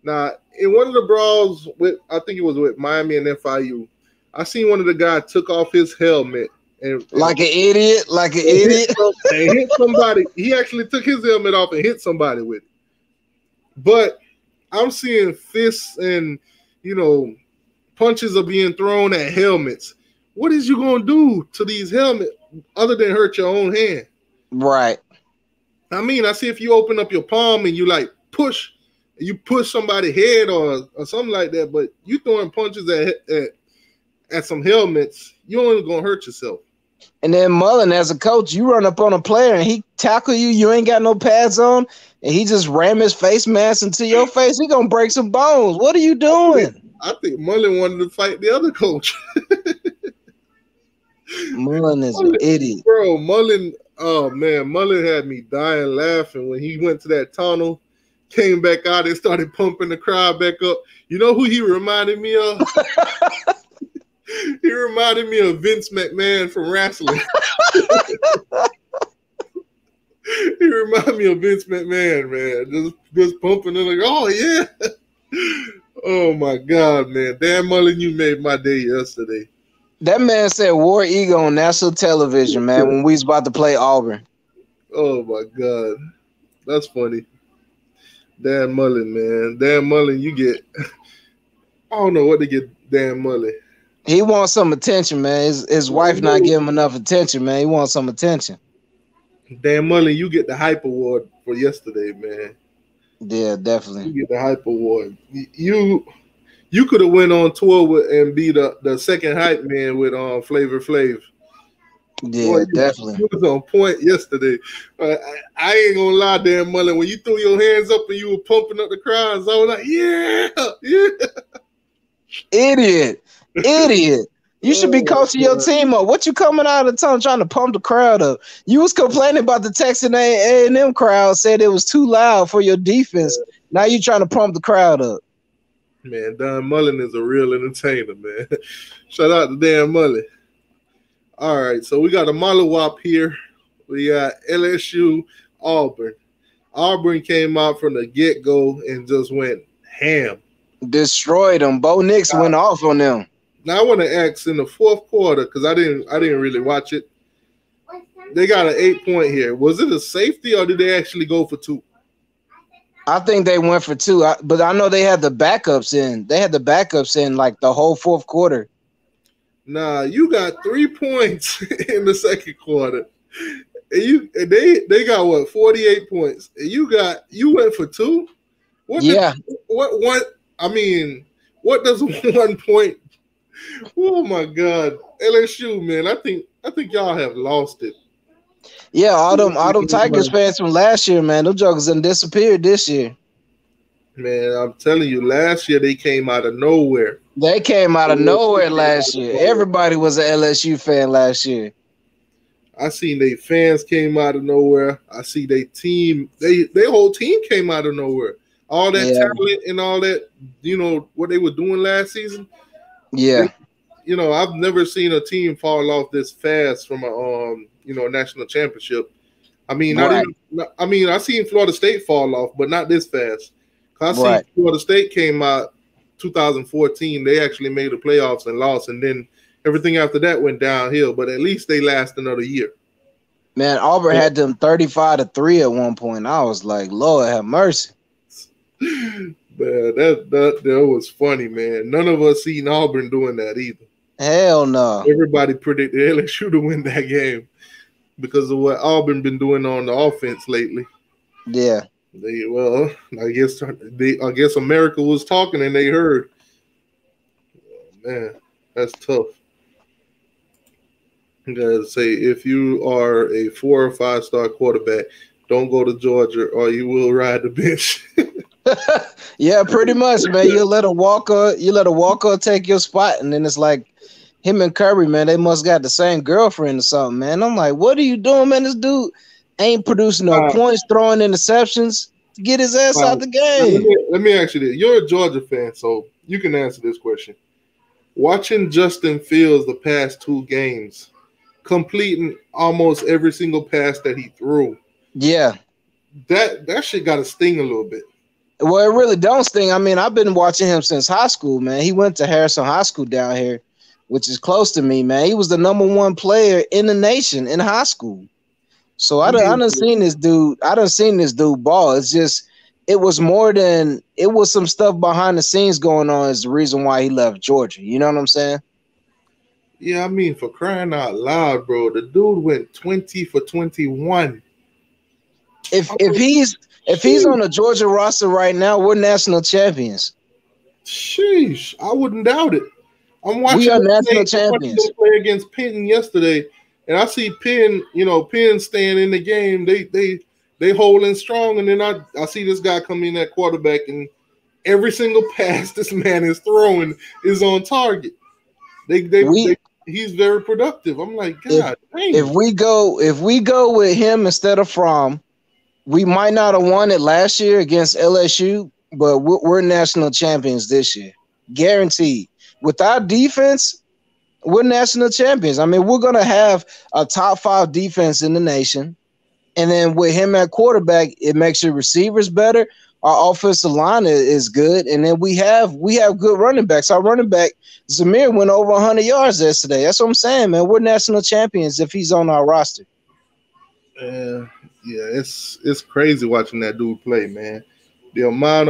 S1: now, in one of the brawls, I think it was with Miami and FIU, I seen one of the guys took off his helmet. And
S2: like an idiot.
S1: Hit somebody. He actually took his helmet off and hit somebody with it. But I'm seeing fists and, punches are being thrown at helmets. What is you going to do to these helmets other than hurt your own hand?
S2: Right.
S1: I mean, I see if you open up your palm and you push somebody's head or something like that, but you throwing punches at some helmets, you only going to hurt yourself.
S2: And then Mullen, as a coach, you run up on a player and he tackle you, you ain't got no pads on, and he just ram his face mask into your face, he going to break some bones. What are you doing?
S1: I think Mullen wanted to fight the other coach.
S2: Mullen is an idiot.
S1: Bro, Mullen had me dying laughing when he went to that tunnel, came back out and started pumping the crowd back up. You know who he reminded me of? He reminded me of Vince McMahon from wrestling. He reminded me of Vince McMahon, man. Just pumping it oh, yeah. Oh, my God, man. Dan Mullen, you made my day yesterday.
S2: That man said War Eagle on national television, man, when we was about to play Auburn.
S1: Oh, my God. That's funny. Dan Mullen, man. Dan Mullen, you get – I don't know what to get Dan Mullen.
S2: He wants some attention, man. His wife not giving him enough attention, man. He wants some attention.
S1: Dan Mullen, you get the hype award for yesterday, man.
S2: Yeah, definitely.
S1: You get the hype award. You could have went on tour and be the second hype man with Flavor Flav.
S2: Yeah,
S1: boy,
S2: definitely.
S1: You was on point yesterday. I ain't gonna lie, Dan Mullen. When you threw your hands up and you were pumping up the crowds, I was like, yeah.
S2: Idiot. You should be coaching your team up. What you coming out of the tunnel trying to pump the crowd up? You was complaining about the Texas A&M crowd, said it was too loud for your defense. Now you trying to pump the crowd up.
S1: Man, Dan Mullen is a real entertainer, man. Shout out to Dan Mullen. All right, so we got a mollywop here. We got LSU, Auburn. Auburn came out from the get-go and just went ham.
S2: Destroyed them. Bo Nix went off on them.
S1: Now I want to ask in the fourth quarter, because I didn't really watch it. They got an 8-point here. Was it a safety or did they actually go for 2?
S2: I think they went for 2, but I know they had the backups in. They had the backups in like the whole fourth quarter.
S1: Nah, you got 3 points in the second quarter. And they got what, 48 points. And you went for 2? What does 1 point? Oh my God. LSU, man. I think y'all have lost it.
S2: Yeah, all them Tigers fans from last year, man. Those jokers done disappeared this year.
S1: Man, I'm telling you, last year they came out of nowhere.
S2: They came out of nowhere last year. Everybody was an LSU fan last year.
S1: I seen they fans came out of nowhere. I see they team, their whole team came out of nowhere. All that talent and all that, what they were doing last season.
S2: Yeah.
S1: I've never seen a team fall off this fast from a national championship. I mean, I seen Florida State fall off, but not this fast. I seen Florida State came out 2014. They actually made the playoffs and lost, and then everything after that went downhill. But at least they last another year.
S2: Man, Auburn had them 35-3 at one point. I was like, Lord have mercy.
S1: Man, that was funny, man. None of us seen Auburn doing that either.
S2: Hell no.
S1: Everybody predicted LSU to win that game because of what Auburn been doing on the offense lately.
S2: Yeah.
S1: I guess America was talking and they heard. Man, that's tough. I gotta say, if you are a 4 or 5 star quarterback, don't go to Georgia or you will ride the bench.
S2: Yeah, pretty much, man. You let a walker take your spot, and then it's like him and Kirby, man. They must got the same girlfriend or something, man. I'm like, what are you doing, man? This dude ain't producing no points, throwing interceptions to get his ass out the game.
S1: Let me ask you this: you're a Georgia fan, so you can answer this question. Watching Justin Fields the past 2 games, completing almost every single pass that he threw.
S2: Yeah.
S1: That shit got to sting a little bit.
S2: Well, it really don't sting. I mean, I've been watching him since high school, man. He went to Harrison High School down here, which is close to me, man. He was the #1 player in the nation in high school. So I done seen this dude. I done seen this dude ball. It's just it was some stuff behind the scenes going on is the reason why he left Georgia. You know what I'm saying?
S1: Yeah, I mean, for crying out loud, bro, the dude went 20 for 21.
S2: If he's on the Georgia roster right now, we're national champions.
S1: Sheesh, I wouldn't doubt it.
S2: We are national champions.
S1: Play against Penn yesterday, and I see Penn staying in the game. They holding strong, and then I see this guy come in at quarterback, and every single pass this man is throwing is on target. He's very productive. I'm like, God dang.
S2: If we go with him instead of Fromm, we might not have won it last year against LSU, but we're national champions this year, guaranteed. With our defense, we're national champions. I mean, we're gonna have a top 5 defense in the nation, and then with him at quarterback, it makes your receivers better. Our offensive line is good, and then we have good running backs. Our running back Zamir went over 100 yards yesterday. That's what I'm saying, man. We're national champions if he's on our roster.
S1: Yeah, it's crazy watching that dude play, man. The amount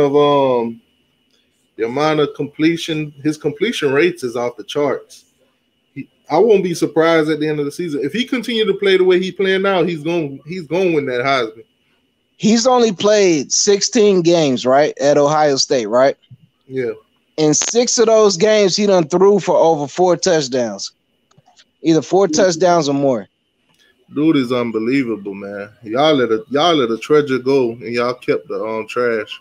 S1: of completion, his completion rates is off the charts. I won't be surprised at the end of the season if he continued to play the way he's playing now. He's going to win that Heisman.
S2: He's only played 16 games, right, at Ohio State, right?
S1: Yeah.
S2: In 6 of those games, he done threw for over 4 touchdowns, either 4 touchdowns or more.
S1: Dude is unbelievable, man. Y'all let a treasure go, and y'all kept the trash.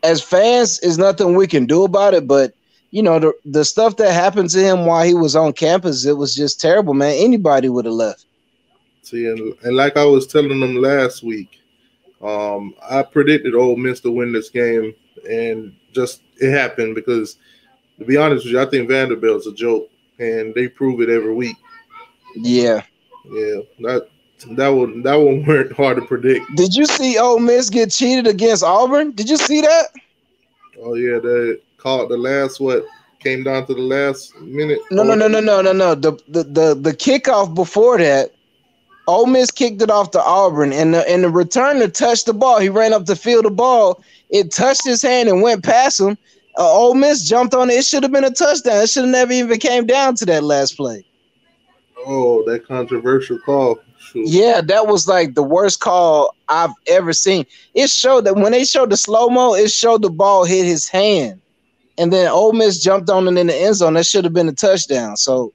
S2: As fans, there's nothing we can do about it. But the stuff that happened to him while he was on campus, it was just terrible, man. Anybody would have left.
S1: See, and like I was telling them last week, I predicted Ole Miss to win this game, and just it happened because, to be honest with you, I think Vanderbilt's a joke, and they prove it every week.
S2: Yeah.
S1: Yeah, that one weren't hard to predict.
S2: Did you see Ole Miss get cheated against Auburn? Did you see that?
S1: Oh yeah, they called the last came down to the last minute.
S2: No. The kickoff before that, Ole Miss kicked it off to Auburn, and the returner touched the ball. He ran up to field the ball. It touched his hand and went past him. Ole Miss jumped on it. It should have been a touchdown. It should have never even came down to that last play.
S1: Oh, that controversial call. Shoot.
S2: Yeah, that was like the worst call I've ever seen. It showed that when they showed the slow-mo, it showed the ball hit his hand. And then Ole Miss jumped on it in the end zone. That should have been a touchdown. So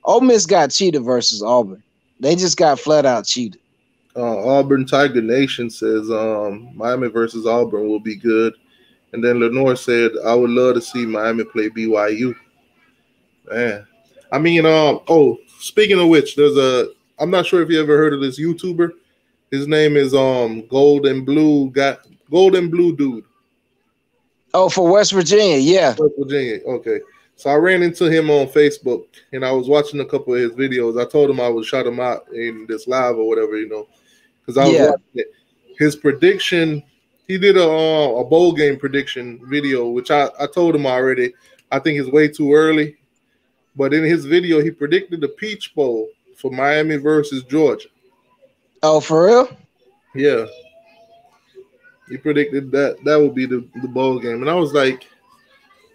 S2: Ole Miss got cheated versus Auburn. They just got flat out cheated.
S1: Auburn Tiger Nation says Miami versus Auburn will be good. And then Lenore said, I would love to see Miami play BYU. Man. I mean, speaking of which, I'm not sure if you ever heard of this YouTuber. His name is Golden Blue Dude.
S2: Oh, for West Virginia, yeah.
S1: West Virginia, okay. So I ran into him on Facebook, and I was watching a couple of his videos. I told him I would shout him out in this live or whatever, because I was watching it. His prediction, he did a bowl game prediction video, which I told him already. I think it's way too early. But in his video, he predicted the Peach Bowl for Miami versus Georgia.
S2: Oh, for real?
S1: Yeah. He predicted that would be the bowl game. And I was like,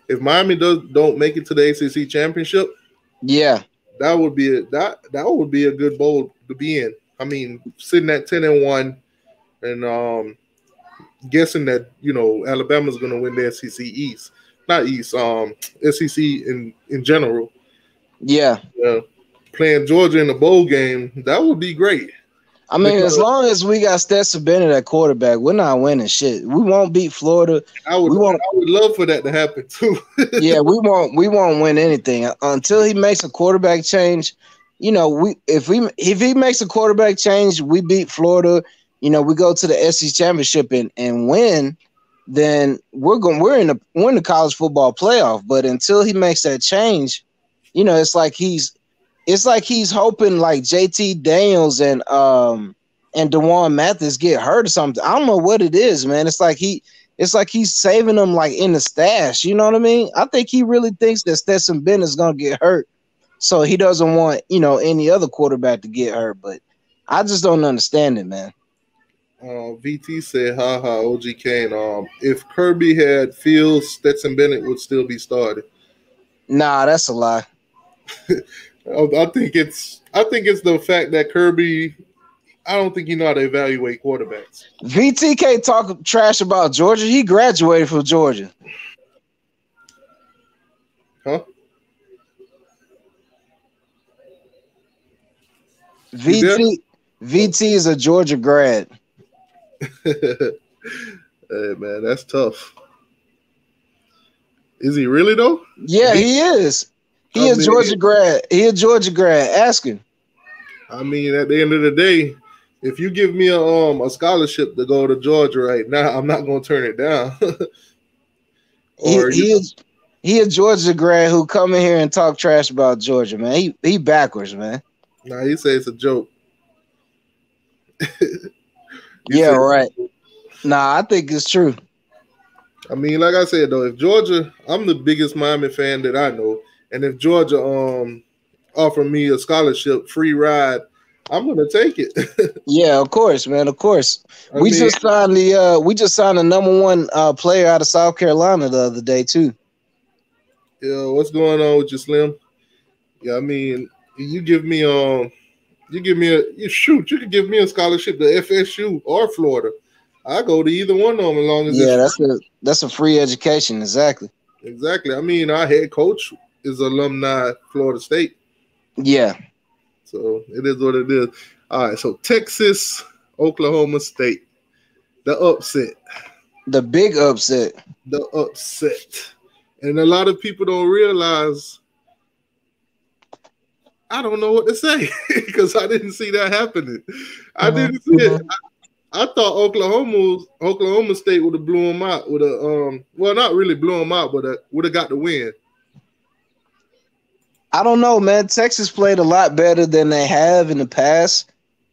S1: if Miami don't make it to the ACC championship,
S2: yeah, that
S1: would be a good bowl to be in. I mean, sitting at 10-1 and guessing that, Alabama's going to win the SEC East. Not East, SEC in general.
S2: Yeah.
S1: Playing Georgia in the bowl game, that would be great.
S2: I mean, as long as we got Stetson Bennett at quarterback, we're not winning shit. We won't beat Florida.
S1: I would love for that to happen too.
S2: Yeah, we won't win anything until he makes a quarterback change. If he makes a quarterback change, we beat Florida. We go to the SEC championship and win. then we're in the college football playoff. But until he makes that change, it's like he's hoping like JT Daniels and DeJuan Mathis get hurt or something. I don't know what it is, man. It's like he's saving them like in the stash. You know what I mean? I think he really thinks that Stetson Bennett's gonna get hurt, so he doesn't want any other quarterback to get hurt. But I just don't understand it, man.
S1: VT said, haha, OG Kane. If Kirby had Fields, Stetson Bennett would still be started.
S2: Nah, that's a lie.
S1: I think it's the fact that Kirby, I don't think he know how to evaluate quarterbacks.
S2: VTK talk trash about Georgia. He graduated from Georgia.
S1: Huh?
S2: VT is a Georgia grad.
S1: Hey man, that's tough. Is he really though?
S2: Yeah, he is. He a Georgia grad. He a Georgia grad. Ask him.
S1: I mean, at the end of the day, if you give me a scholarship to go to Georgia right now, I'm not gonna turn it down.
S2: He a Georgia grad who come in here and talk trash about Georgia, man. He backwards, man.
S1: Nah, he say it's a joke.
S2: Yeah, right. Nah, I think it's true.
S1: I mean, like I said though, if Georgia, I'm the biggest Miami fan that I know, and if Georgia offer me a scholarship, free ride, I'm gonna take it.
S2: Yeah, of course, man. Of course. We just signed the #1 player out of South Carolina the other day too.
S1: Yeah, what's going on with you, Slim? Yeah, I mean, you give me you could give me a scholarship to FSU or Florida. I go to either one of them as long as
S2: that's a free education, exactly.
S1: Exactly. I mean, our head coach is alumni Florida State.
S2: Yeah.
S1: So it is what it is. All right. So Texas, Oklahoma State, the upset,
S2: the big upset,
S1: and a lot of people don't realize. I don't know what to say because I didn't see that happening. I didn't see it. I thought Oklahoma State would have blew them out with a well, not really blew them out, but would have got the win.
S2: I don't know, man. Texas played a lot better than they have in the past,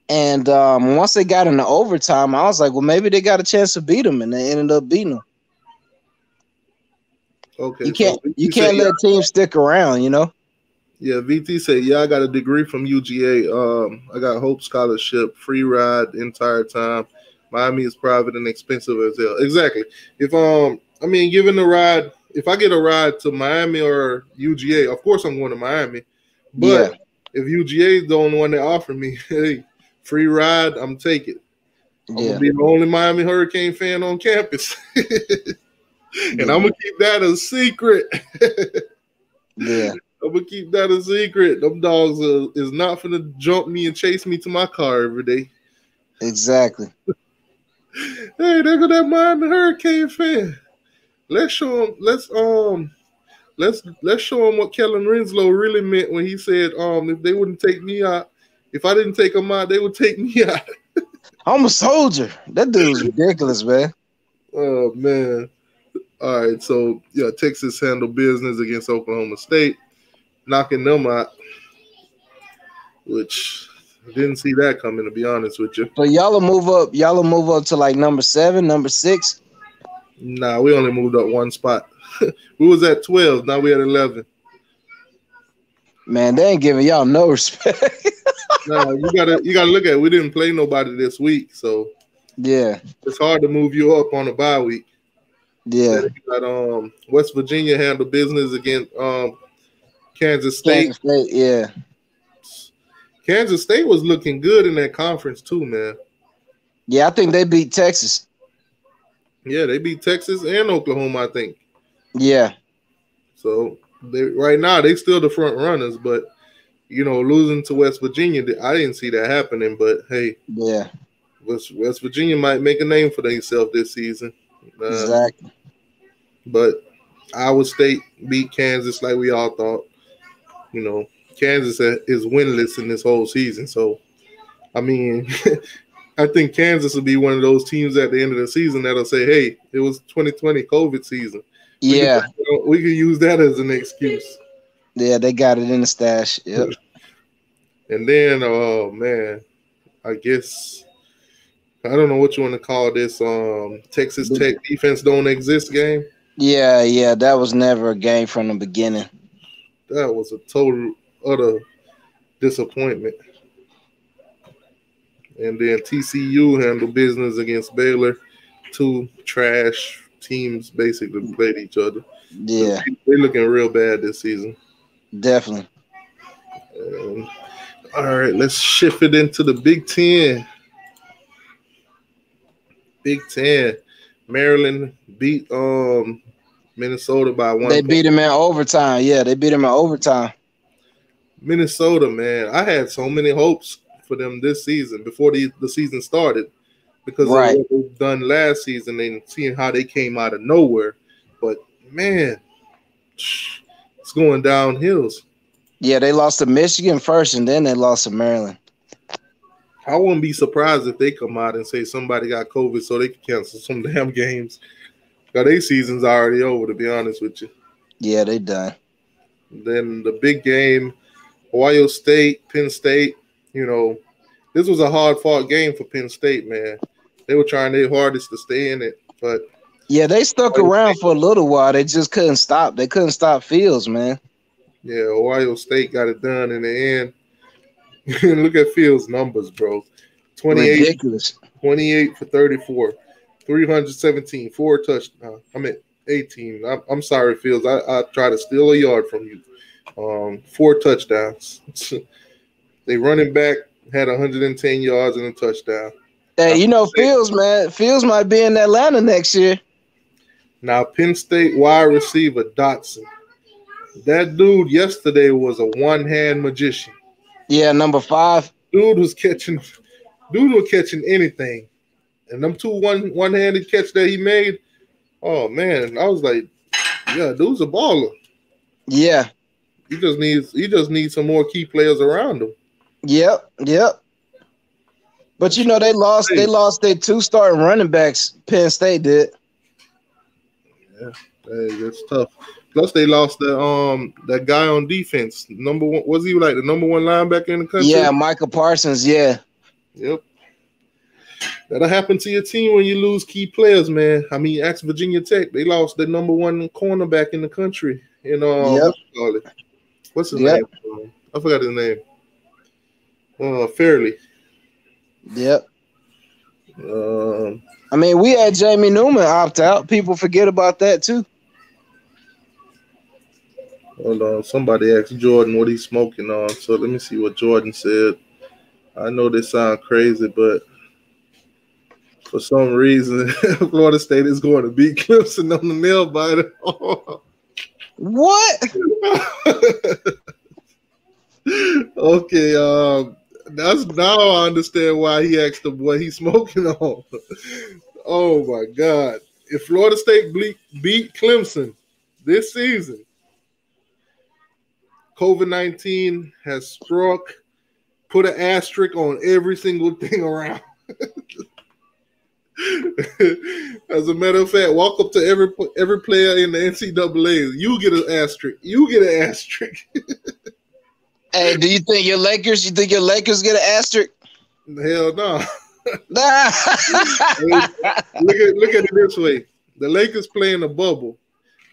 S2: and once they got into overtime, I was like, well, maybe they got a chance to beat them, and they ended up beating them.
S1: Okay,
S2: you can't let teams stick around,
S1: Yeah, VT said, yeah, I got a degree from UGA. I got Hope Scholarship, free ride the entire time. Miami is private and expensive as hell. Exactly. If given the ride, if I get a ride to Miami or UGA, of course I'm going to Miami. But if UGA is the only one that offered me, hey, free ride, I'm taking it. I'm gonna be the only Miami Hurricane fan on campus. And I'm gonna keep that a secret.
S2: Yeah.
S1: I'm gonna keep that a secret. Them dogs is not gonna jump me and chase me to my car every day.
S2: Exactly.
S1: Hey, there go that Miami Hurricane fan. Let's show him. Let's show him what Kellen Rinslow really meant when he said, if they wouldn't take me out, if I didn't take them out, they would take me out.
S2: I'm a soldier. That dude's ridiculous, man.
S1: Oh man. All right, so yeah, Texas handled business against Oklahoma State, knocking them out, which I didn't see that coming, to be honest with you.
S2: So y'all will move up. Y'all will move up to like number 7, number 6.
S1: Nah, we only moved up one spot. We was at 12. Now we at 11.
S2: Man, they ain't giving y'all no respect.
S1: Nah, you gotta look at it. We didn't play nobody this week, so
S2: yeah,
S1: it's hard to move you up on a bye week.
S2: Yeah.
S1: Got, West Virginia handled business against Kansas State.
S2: Yeah.
S1: Kansas State was looking good in that conference too, man.
S2: Yeah, I think they beat Texas.
S1: Yeah, they beat Texas and Oklahoma, I think.
S2: Yeah.
S1: So right now they still the front runners, but losing to West Virginia, I didn't see that happening. But hey,
S2: yeah,
S1: West Virginia might make a name for themselves this season.
S2: Exactly.
S1: But Iowa State beat Kansas like we all thought. Kansas is winless in this whole season. So, I mean, I think Kansas will be one of those teams at the end of the season that'll say, "Hey, it was 2020 COVID season.
S2: Yeah,
S1: we can use that as an excuse."
S2: yeah, they got it in the stash. Yep.
S1: And then, oh man, I guess I don't know what you want to call this. Texas Tech defense don't exist game.
S2: Yeah, that was never a game from the beginning.
S1: That was a total utter disappointment. And then TCU handled business against Baylor. Two trash teams basically played each other.
S2: Yeah,
S1: they're looking real bad this season.
S2: Definitely.
S1: All right, let's shift it into the Big Ten. Big Ten. Maryland beat Minnesota by 1
S2: They
S1: point.
S2: beat him in overtime. Yeah, they beat him in overtime.
S1: Minnesota, man, I had so many hopes for them this season before the season started because of what they've done last season and seeing how they came out of nowhere. But, man, it's going downhill.
S2: Yeah, they lost to Michigan first, and then they lost to Maryland.
S1: I wouldn't be surprised if they come out and say somebody got COVID so they can cancel some damn games. Now, their season's already over, to be honest with you.
S2: Yeah, they done.
S1: Then the big game, Ohio State, Penn State, this was a hard-fought game for Penn State, man. They were trying their hardest to stay in it, but
S2: yeah, they stuck around for a little while. They just couldn't stop. They couldn't stop Fields, man. Yeah,
S1: Ohio State got it done in the end. Look at Fields' numbers, bro. 28 for 34, 317, 4 touchdowns. I mean, 18. I'm sorry, Fields. I tried to steal a yard from you. 4 touchdowns. They running back had 110 yards and a touchdown.
S2: Hey, Fields, man. Fields might be in Atlanta next year.
S1: Now, Penn State wide receiver Dotson. That dude yesterday was a one-hand magician.
S2: Yeah, number 5.
S1: Dude was catching anything. And them 2 one-handed catch that he made, oh man, I was like, yeah, dude's a baller.
S2: Yeah.
S1: He just needs some more key players around him.
S2: Yep. But they lost their 2 starting running backs. Penn State did.
S1: Yeah, hey, that's tough. Plus, they lost that guy on defense. Number 1, was he like the number 1 linebacker in the country?
S2: Yeah, Micah Parsons. Yeah.
S1: Yep. That'll happen to your team when you lose key players, man. I mean, ask Virginia Tech. They lost the number 1 cornerback in the country. What's his name? I forgot his name. Fairley.
S2: Yep. I mean, we had Jamie Newman opt out. People forget about that too.
S1: Hold on. Somebody asked Jordan what he's smoking on. So let me see what Jordan said. I know this sounds crazy, but for some reason, Florida State is going to beat Clemson on the nail biter.
S2: What?
S1: Okay. That's now I understand why he asked him what he's smoking on. Oh my God! If Florida State beat Clemson this season, COVID-19 has struck. Put an asterisk on every single thing around. As a matter of fact, walk up to every player in the NCAA. You get an asterisk.
S2: Hey, do you think your Lakers? Get an asterisk?
S1: Hell no. Look at it this way: the Lakers play in a bubble.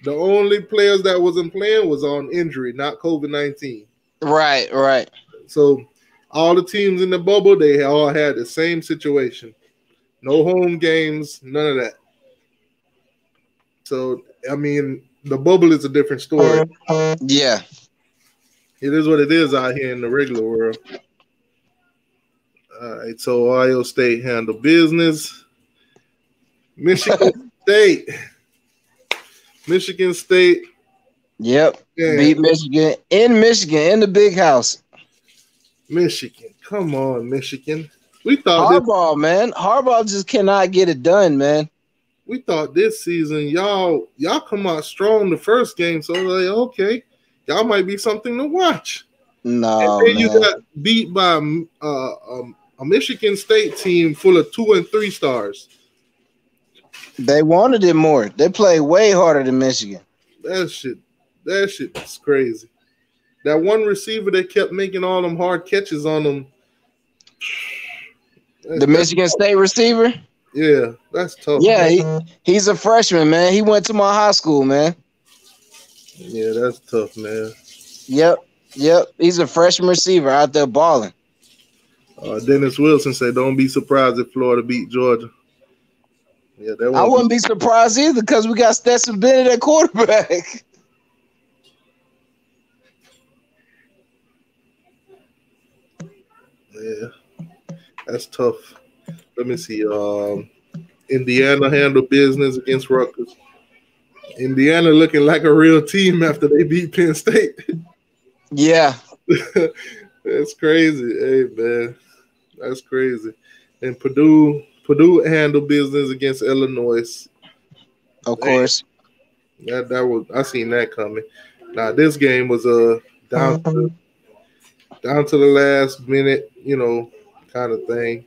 S1: The only players that wasn't playing was on injury, not COVID-19.
S2: Right.
S1: So all the teams in the bubble, they all had the same situation. No home games, none of that. So, I mean, the bubble is a different story.
S2: Yeah.
S1: It is what it is out here in the regular world. All right, so Ohio State handled business. Michigan State.
S2: Yep. Yeah. Beat Michigan in the big house.
S1: Michigan. Come on, Michigan. We thought
S2: Harbaugh just cannot get it done, man.
S1: We thought this season y'all come out strong the first game, so like, okay, y'all might be something to watch.
S2: No,
S1: and then you got beat by a Michigan State team full of 2 and 3 stars.
S2: They wanted it more. They played way harder than Michigan.
S1: That shit is crazy. That one receiver that kept making all them hard catches on them.
S2: The Michigan State receiver?
S1: Yeah, that's tough.
S2: Yeah, he's a freshman, man. He went to my high school, man.
S1: Yeah, that's tough, man.
S2: Yep. He's a freshman receiver out there balling.
S1: Dennis Wilson said, "Don't be surprised if Florida beat Georgia." Yeah,
S2: I wouldn't be surprised either because we got Stetson Bennett at quarterback.
S1: Yeah, that's tough. Let me see. Indiana handled business against Rutgers. Indiana looking like a real team after they beat Penn State.
S2: Yeah.
S1: That's crazy. Hey, man. That's crazy. And Purdue handled business against Illinois.
S2: Of course.
S1: That was, I seen that coming. Now this game was down to the last minute, kind of thing.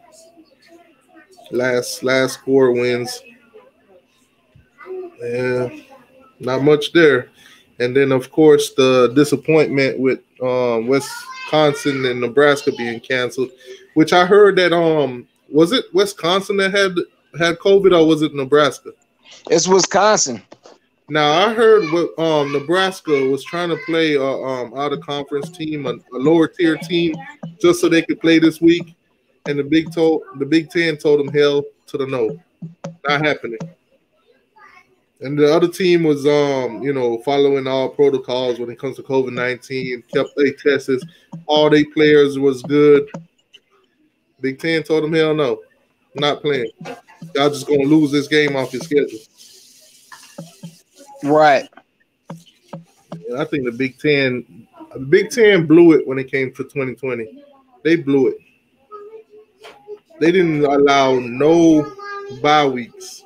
S1: Last score wins. Yeah, not much there. And then of course the disappointment with Wisconsin and Nebraska being canceled, which I heard that was it Wisconsin that had COVID or was it Nebraska?
S2: It's Wisconsin.
S1: Now I heard what Nebraska was trying to play out of conference team, a lower tier team, just so they could play this week, and the Big Ten told them hell to the no, not happening. And the other team was following all protocols when it comes to COVID-19, kept their tests, all their players was good. Big Ten told them hell no, not playing. Y'all just gonna lose this game off your schedule.
S2: Right.
S1: And I think the Big Ten blew it when it came to 2020. They blew it. They didn't allow no bye weeks,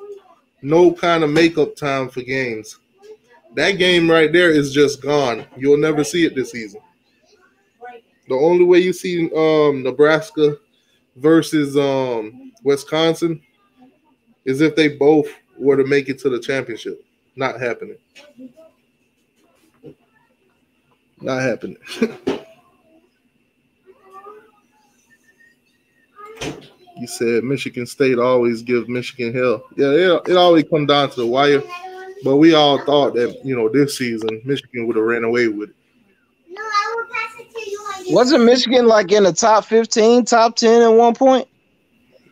S1: no kind of makeup time for games. That game right there is just gone. You'll never see it this season. The only way you see Nebraska versus Wisconsin is if they both were to make it to the championship. Not happening. Not happening. You said Michigan State always gives Michigan hell. Yeah, it always comes down to the wire. But we all thought that, this season Michigan would have ran away with it.
S3: No, I will pass it to you.
S2: Wasn't Michigan like in the top 15, top 10 at one point?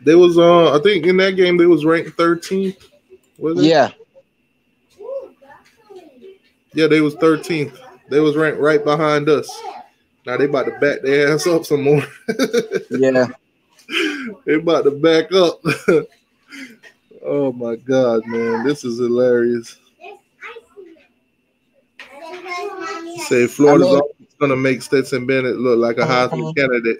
S1: They was I think in that game they was ranked 13th. Was it?
S2: Yeah.
S1: Yeah, they was 13th. They was ranked right behind us. Now they about to back their ass up some more.
S2: Yeah.
S1: They about to back up. Oh my God, man. This is hilarious. Say Florida's gonna make Stetson Bennett look like a Heisman candidate.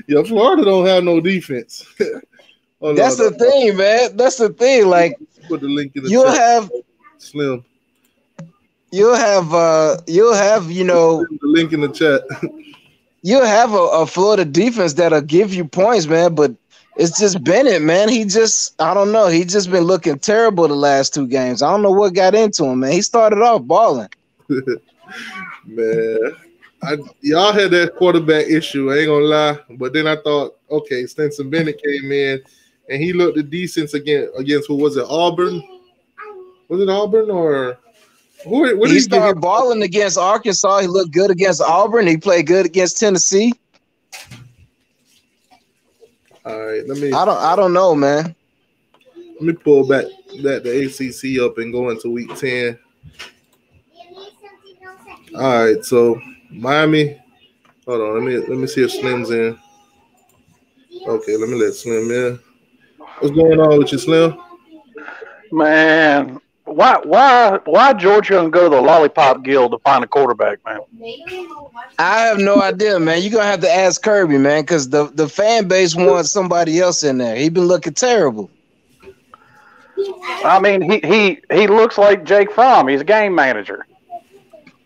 S1: Yeah, Florida don't have no defense.
S2: That's the thing, man. That's the thing. Like,
S1: put the link in the
S2: you'll
S1: chat.
S2: have
S1: Slim.
S2: You'll have
S1: the link in the chat.
S2: You'll have a Florida defense that'll give you points, man. But it's just Bennett, man. I don't know. He just been looking terrible the last 2 games. I don't know what got into him, man. He started off balling.
S1: Man, y'all had that quarterback issue. I ain't gonna lie, but then I thought, okay, Stetson Bennett came in and he looked the decent against who was it? Auburn? Was it Auburn or who?
S2: He started balling against Arkansas. He looked good against Auburn. He played good against Tennessee.
S1: All right,
S2: I don't know, man.
S1: Let me pull back the ACC up and go into week 10. All right, so Miami. Hold on, let me see if Slim's in. Okay, let me let Slim in. What's going on with you, Slim?
S4: Man, why Georgia gonna go to the Lollipop Guild to find a quarterback, man?
S2: I have no idea, man. You're gonna have to ask Kirby, man, because the fan base wants somebody else in there. He been looking terrible.
S4: I mean, he looks like Jake Fromm. He's a game manager.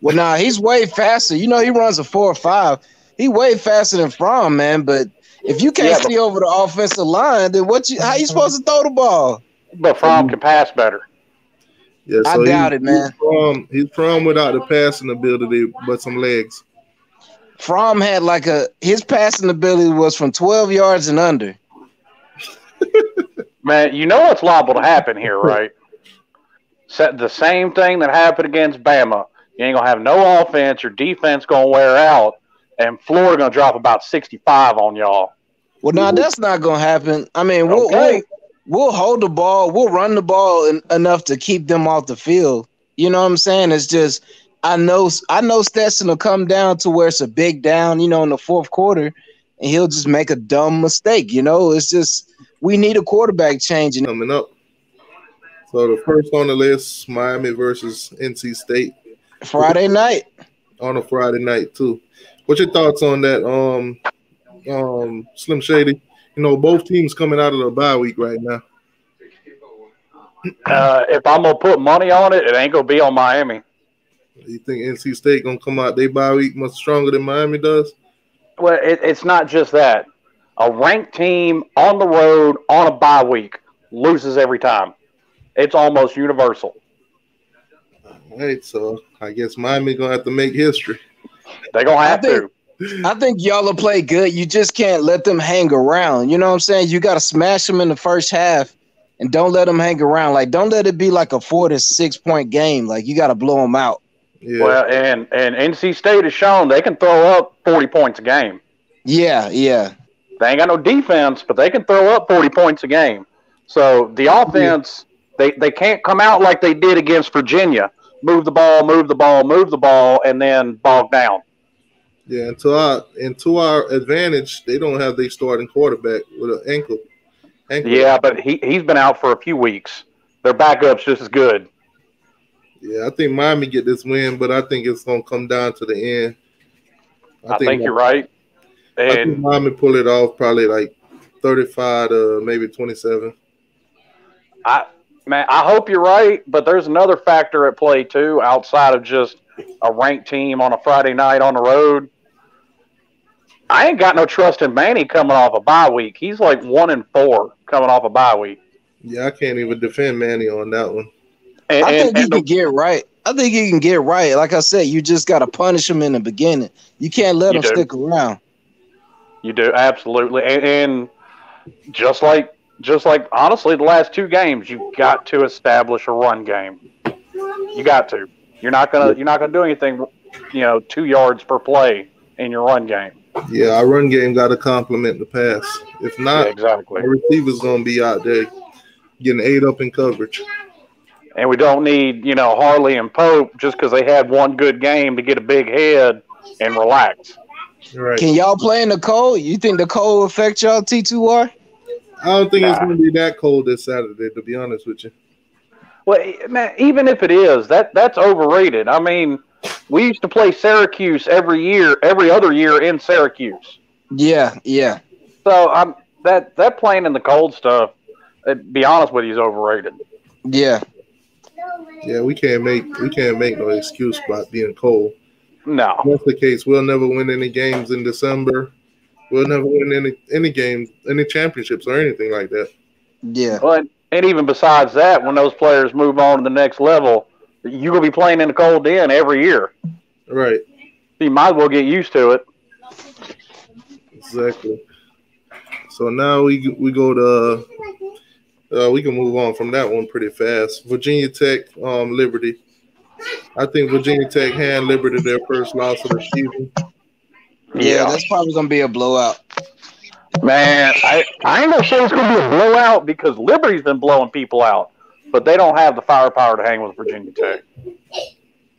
S2: Well, nah, he's way faster. He runs a 4.5. he way faster than Fromm, man. But if you can't see over the offensive line, then how you supposed to throw the ball?
S4: But Fromm can pass better.
S1: Yeah,
S2: so I doubt it, man.
S1: He's Fromm without the passing ability, but some legs.
S2: Fromm had his passing ability was from 12 yards and under.
S4: Man, you know what's liable to happen here, right? The same thing that happened against Bama. You ain't going to have no offense. Your defense going to wear out. And Florida going to drop about 65 on y'all.
S2: Well, now that's not going to happen. I mean, we'll hold the ball. We'll run the ball enough to keep them off the field. You know what I'm saying? It's just I know Stetson will come down to where it's a big down, in the fourth quarter, and he'll just make a dumb mistake. It's just we need a quarterback change.
S1: Coming up. So the first on the list, Miami versus NC State.
S2: Friday night.
S1: On a Friday night, too. What's your thoughts on that, Slim Shady? Both teams coming out of the bye week right now.
S4: If I'm going to put money on it, it ain't going to be on Miami.
S1: You think NC State going to come out their bye week much stronger than Miami does?
S4: Well, it's not just that. A ranked team on the road on a bye week loses every time. It's almost universal.
S1: All right, so I guess Miami going to have to make history.
S4: They're going to have to.
S2: I think y'all will play good. You just can't let them hang around. You know what I'm saying? You got to smash them in the first half and don't let them hang around. Don't let it be like a 4 to 6 point game. You got to blow them out.
S1: Yeah.
S4: Well, and NC State has shown they can throw up 40 points a game.
S2: Yeah.
S4: They ain't got no defense, but they can throw up 40 points a game. So the offense, they can't come out like they did against Virginia. Move the ball, and then bog down.
S1: Yeah, and to our advantage, they don't have their starting quarterback with an ankle.
S4: Yeah, but he's been out for a few weeks. Their backup's just as good.
S1: Yeah, I think Miami get this win, but I think it's going to come down to the end.
S4: I think you're right.
S1: I think Miami pull it off probably 35 to maybe 27.
S4: I hope you're right, but there's another factor at play too, outside of just a ranked team on a Friday night on the road. I ain't got no trust in Manny coming off a bye week. He's 1-4 coming off a bye week.
S1: Yeah, I can't even defend Manny on that one.
S2: I think he can get right. Like I said, you just got to punish him in the beginning. You can't let him stick around.
S4: You do, absolutely. And just like honestly, the last two games, you got to establish a run game. You got to. You're not gonna do anything, 2 yards per play in your run game.
S1: Yeah, our run game got to complement the pass. If not,
S4: exactly,
S1: the receiver's gonna be out there getting ate up in coverage.
S4: And we don't need, Harley and Pope just because they had one good game to get a big head and relax.
S1: Right.
S2: Can y'all play in the cold? You think the cold will affect y'all, T2Y?
S1: I don't think it's going to be that cold this Saturday, to be honest with you.
S4: Well, man, even if it is, that's overrated. I mean, we used to play Syracuse every other year in Syracuse.
S2: Yeah.
S4: So that playing in the cold stuff, to be honest with you, is overrated.
S2: Yeah.
S1: Yeah, we can't make no excuse about being cold.
S4: No.
S1: If that's the case, we'll never win any games in December. We'll never win any games, any championships or anything like that.
S2: Yeah.
S4: Well, and even besides that, when those players move on to the next level, you're going to be playing in the cold den every year.
S1: Right.
S4: You might as well get used to it.
S1: Exactly. So now we go to we can move on from that one pretty fast. Virginia Tech, Liberty. I think Virginia Tech hand Liberty their first loss of the season.
S2: Yeah, that's probably going to be a blowout.
S4: Man, I ain't going to say it's going to be a blowout because Liberty's been blowing people out, but they don't have the firepower to hang with Virginia Tech.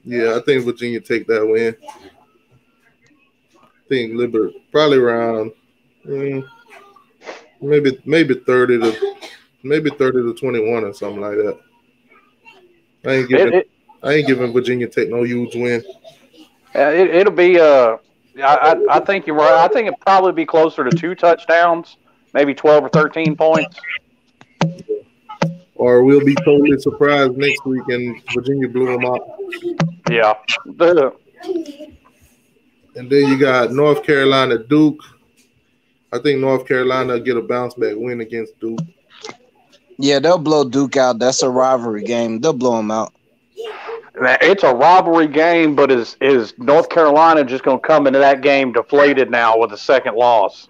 S1: Yeah, I think Virginia take that win. I think Liberty probably around maybe 30 to 21 or something like that. I ain't giving Virginia Tech no huge win.
S4: It'll be I think you're right. I think it'll probably be closer to 2 touchdowns, maybe 12 or 13 points.
S1: Or we'll be totally surprised next week and Virginia blew them out.
S4: Yeah.
S1: And then you got North Carolina, Duke. I think North Carolina will get a bounce back win against Duke.
S2: Yeah, they'll blow Duke out. That's a rivalry game. They'll blow them out.
S4: It's a rivalry game, but is North Carolina just going to come into that game deflated now with a second loss?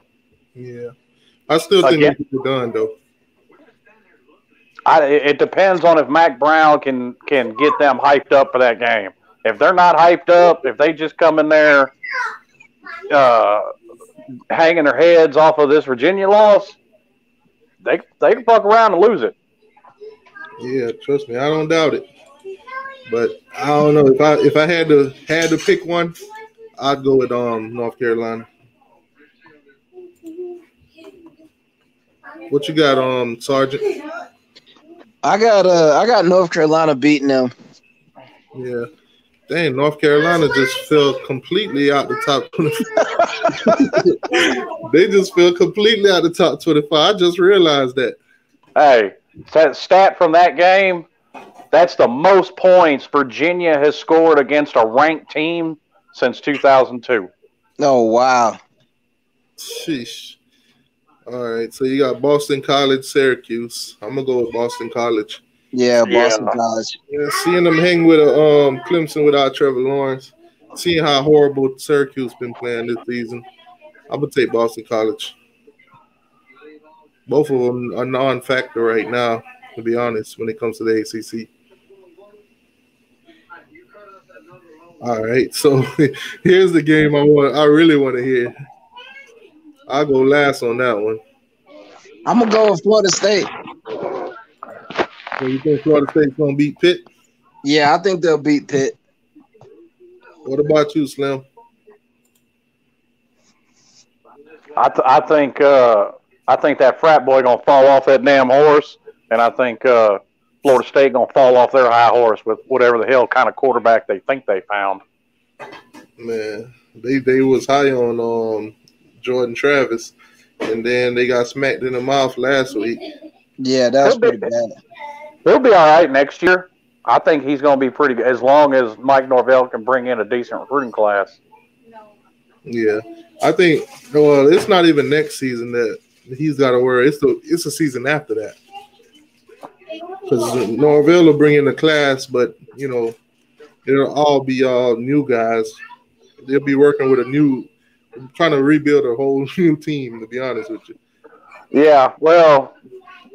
S1: Yeah. I still think they get it done, though.
S4: It depends on if Mac Brown can get them hyped up for that game. If they're not hyped up, if they just come in there hanging their heads off of this Virginia loss, they can fuck around and lose it.
S1: Yeah, trust me, I don't doubt it. But I don't know if I had to pick one, I'd go with North Carolina. What you got, Sergeant?
S2: I got North Carolina beating them.
S1: Yeah. Dang, North Carolina just fell completely out the top 25. They just fell completely out the top 25. I just realized that.
S4: Hey, that stat from that game, that's the most points Virginia has scored against a ranked team since 2002.
S2: Oh, wow.
S1: Sheesh. All right, so you got Boston College, Syracuse. I'm going to go with Boston College.
S2: Yeah, Boston College.
S1: Yeah, seeing them hang with Clemson without Trevor Lawrence, seeing how horrible Syracuse been playing this season, I'm going to take Boston College. Both of them are non-factor right now, to be honest, when it comes to the ACC. All right, so here's the game I really want to hear. I'll go last on that one.
S2: I'm going to go with Florida State.
S1: So you think Florida State's going to beat Pitt?
S2: Yeah, I think they'll beat Pitt.
S1: What about you, Slim?
S4: I think that frat boy going to fall off that damn horse, and I think Florida State going to fall off their high horse with whatever the hell kind of quarterback they think they found.
S1: Man, they was high on Jordan Travis, and then they got smacked in the mouth last week.
S2: Yeah, that was pretty bad.
S4: He'll be all right next year. I think he's going to be pretty good as long as Mike Norvell can bring in a decent recruiting class.
S1: Yeah, I think. Well, it's not even next season that he's got to worry. It's the season after that, because Norvell will bring in the class, but it'll all be all new guys. They'll be working with trying to rebuild a whole new team. To be honest with you.
S4: Yeah, well,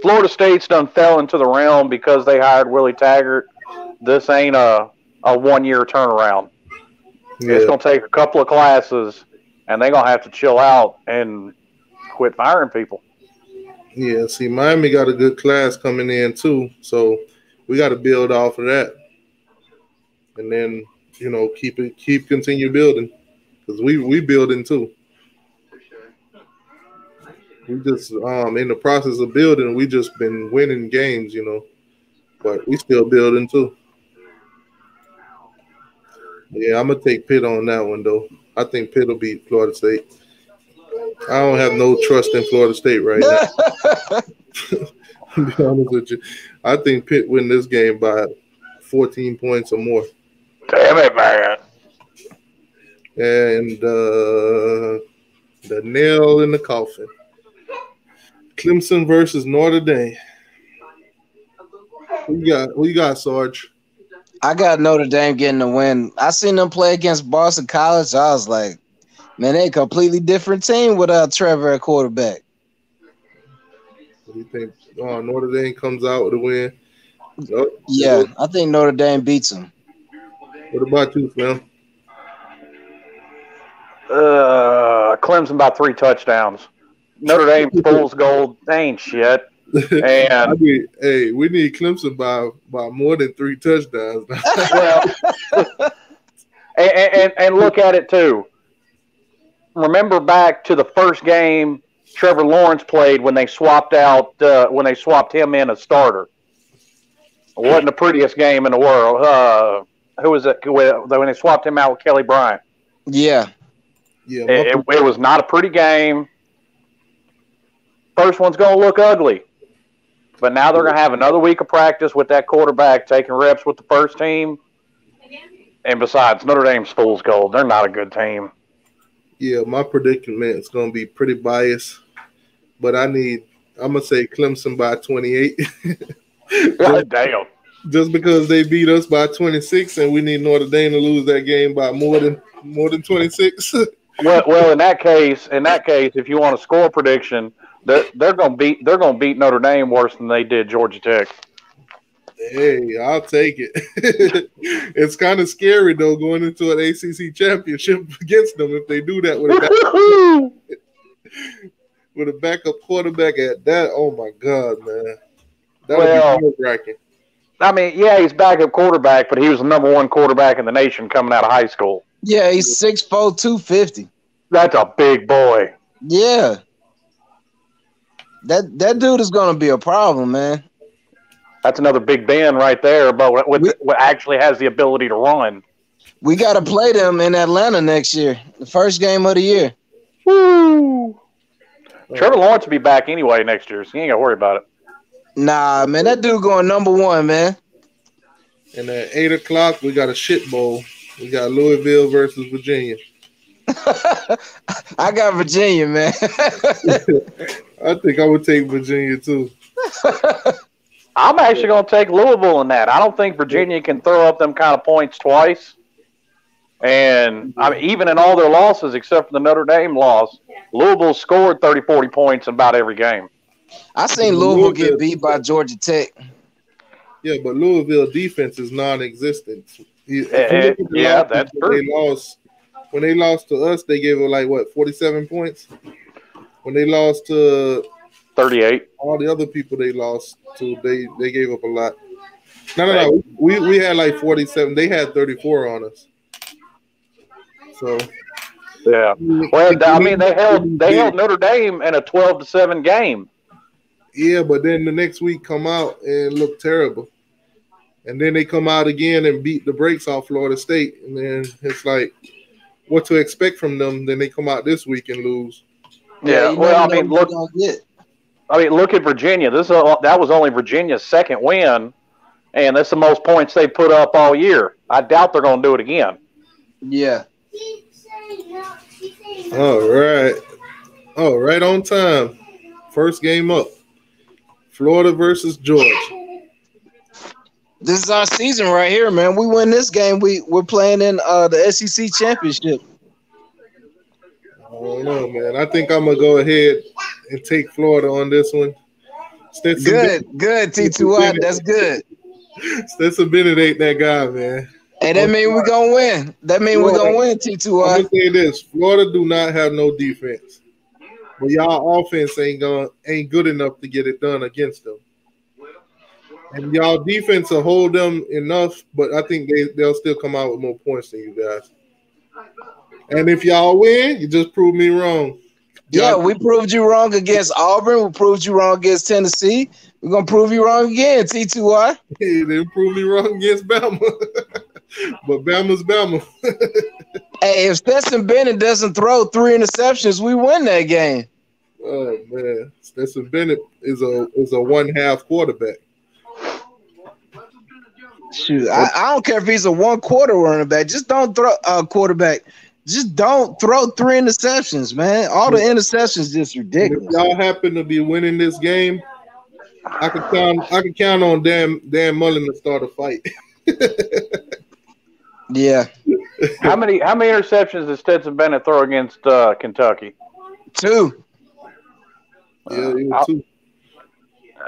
S4: Florida State's done fell into the realm because they hired Willie Taggart. This ain't a 1-year turnaround. Yeah. It's going to take a couple of classes, and they're going to have to chill out and quit firing people.
S1: Yeah, see, Miami got a good class coming in too, so we got to build off of that, and then continue building, because we building too. We just in the process of building. We just been winning games, but we still building too. Yeah, I'm gonna take Pitt on that one though. I think Pitt will beat Florida State. I don't have no trust in Florida State right now. To be honest with you, I think Pitt win this game by 14 points or more.
S4: Damn it, man!
S1: And the nail in the coffin. Clemson versus Notre Dame. Who you got, Sarge?
S2: I got Notre Dame getting the win. I seen them play against Boston College. I was like, man, they a completely different team without Trevor at quarterback.
S1: What do you think? Notre Dame comes out with a win? Nope.
S2: Yeah, I think Notre Dame beats them.
S1: What about you, Slim?
S4: Clemson by 3 touchdowns. Notre Dame fool's gold ain't shit. And
S1: we need Clemson by more than 3 touchdowns.
S4: Well, and look at it too. Remember back to the first game Trevor Lawrence played when they swapped him in a starter. It wasn't the prettiest game in the world. Who was it when they swapped him out with Kelly Bryant?
S2: Yeah.
S4: It was not a pretty game. First one's going to look ugly. But now they're going to have another week of practice with that quarterback taking reps with the first team. And besides, Notre Dame's fool's gold. They're not a good team.
S1: Yeah, my predicament is going to be pretty biased, but I'm going to say Clemson by 28.
S4: Damn.
S1: Just because they beat us by 26 and we need Notre Dame to lose that game by more than 26.
S4: Well, in that case, if you want a score prediction, they're going to beat Notre Dame worse than they did Georgia Tech.
S1: Hey, I'll take it. It's kind of scary though going into an ACC championship against them if they do that with a backup quarterback at that. Oh my God, man, that would be nerve-wracking.
S4: I mean, yeah, he's backup quarterback, but he was the number one quarterback in the nation coming out of high school.
S2: Yeah, he's 6'4", 250.
S4: That's a big boy.
S2: Yeah. That dude is going to be a problem, man.
S4: That's another Big Ben right there, but what actually has the ability to run.
S2: We got to play them in Atlanta next year, the first game of the year.
S4: Woo! Trevor Lawrence will be back anyway next year, so you ain't got to worry about it.
S2: Nah, man, that dude going number one, man.
S1: And at 8 o'clock, we got a shit bowl. We got Louisville versus Virginia.
S2: I got Virginia, man.
S1: I think I would take Virginia too.
S4: I'm actually going to take Louisville in that. I don't think Virginia can throw up them kind of points twice. And I mean, even in all their losses, except for the Notre Dame loss, Louisville scored 30, 40 points in about every game.
S2: I seen Louisville get beat by Georgia Tech.
S1: Yeah, but Louisville defense is non-existent.
S4: Yeah, that's true.
S1: When they lost to us, they gave it 47 points. When they lost to
S4: 38,
S1: all the other people they lost to, they gave up a lot. No. We had 47. They had 34 on us. So
S4: yeah. Well, I mean, they held Notre Dame in a 12-7 game.
S1: Yeah, but then the next week come out and look terrible. And then they come out again and beat the brakes off Florida State. And then it's like, what to expect from them? Then they come out this week and lose.
S4: Yeah, well, look at Virginia. That was only Virginia's second win, and that's the most points they put up all year. I doubt they're going to do it again.
S2: Yeah.
S1: All right on time. First game up. Florida versus Georgia.
S2: This is our season right here, man. We win this game, we're playing in the SEC championship.
S1: I don't know, man. I think I'm gonna go ahead and take Florida on this one.
S2: Good, T2Y. That's good.
S1: Stetson Bennett ain't that guy, man.
S2: Hey, that means we're gonna win. That means we're gonna win, T2Y.
S1: I'm gonna say this: Florida do not have no defense, but y'all offense ain't good enough to get it done against them. And y'all defense will hold them enough, but I think they'll still come out with more points than you guys. And if y'all win, you just proved me wrong.
S2: Yeah, we proved you wrong against Auburn. We proved you wrong against Tennessee. We're going to prove you wrong again, T2Y.
S1: Hey, they proved me wrong against Bama. But Bama's Bama.
S2: Hey, if Stetson Bennett doesn't throw 3 interceptions, we win that game.
S1: Oh, man. Stetson Bennett is a one-half quarterback.
S2: Shoot, I don't care if he's a one-quarter running back. Just don't throw quarterback. Just don't throw 3 interceptions, man. All the interceptions just ridiculous.
S1: If y'all happen to be winning this game, I can count on Dan Mullen to start a fight.
S2: Yeah.
S4: How many interceptions did Stetson Bennett throw against Kentucky?
S2: 2.
S1: Yeah, 2.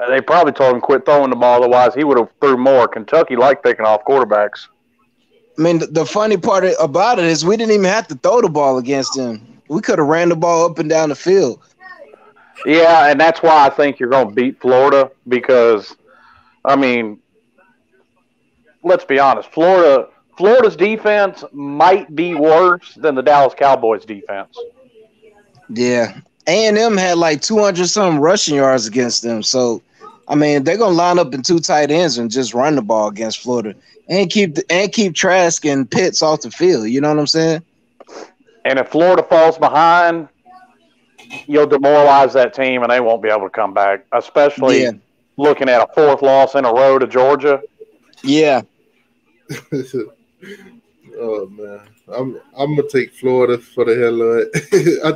S4: They probably told him quit throwing the ball, otherwise he would have threw more. Kentucky liked picking off quarterbacks.
S2: I mean, the funny part about it is we didn't even have to throw the ball against him. We could have ran the ball up and down the field.
S4: Yeah, and that's why I think you're going to beat Florida because, I mean, let's be honest. Florida's defense might be worse than the Dallas Cowboys' defense.
S2: Yeah. A&M had 200-something rushing yards against them. So, I mean, they're going to line up in 2 tight ends and just run the ball against Florida. And keep Trask and Pitts off the field. You know what I'm saying?
S4: And if Florida falls behind, you'll demoralize that team and they won't be able to come back, especially looking at a 4th loss in a row to Georgia.
S2: Yeah.
S1: Oh, man. I'm gonna take Florida for the hell of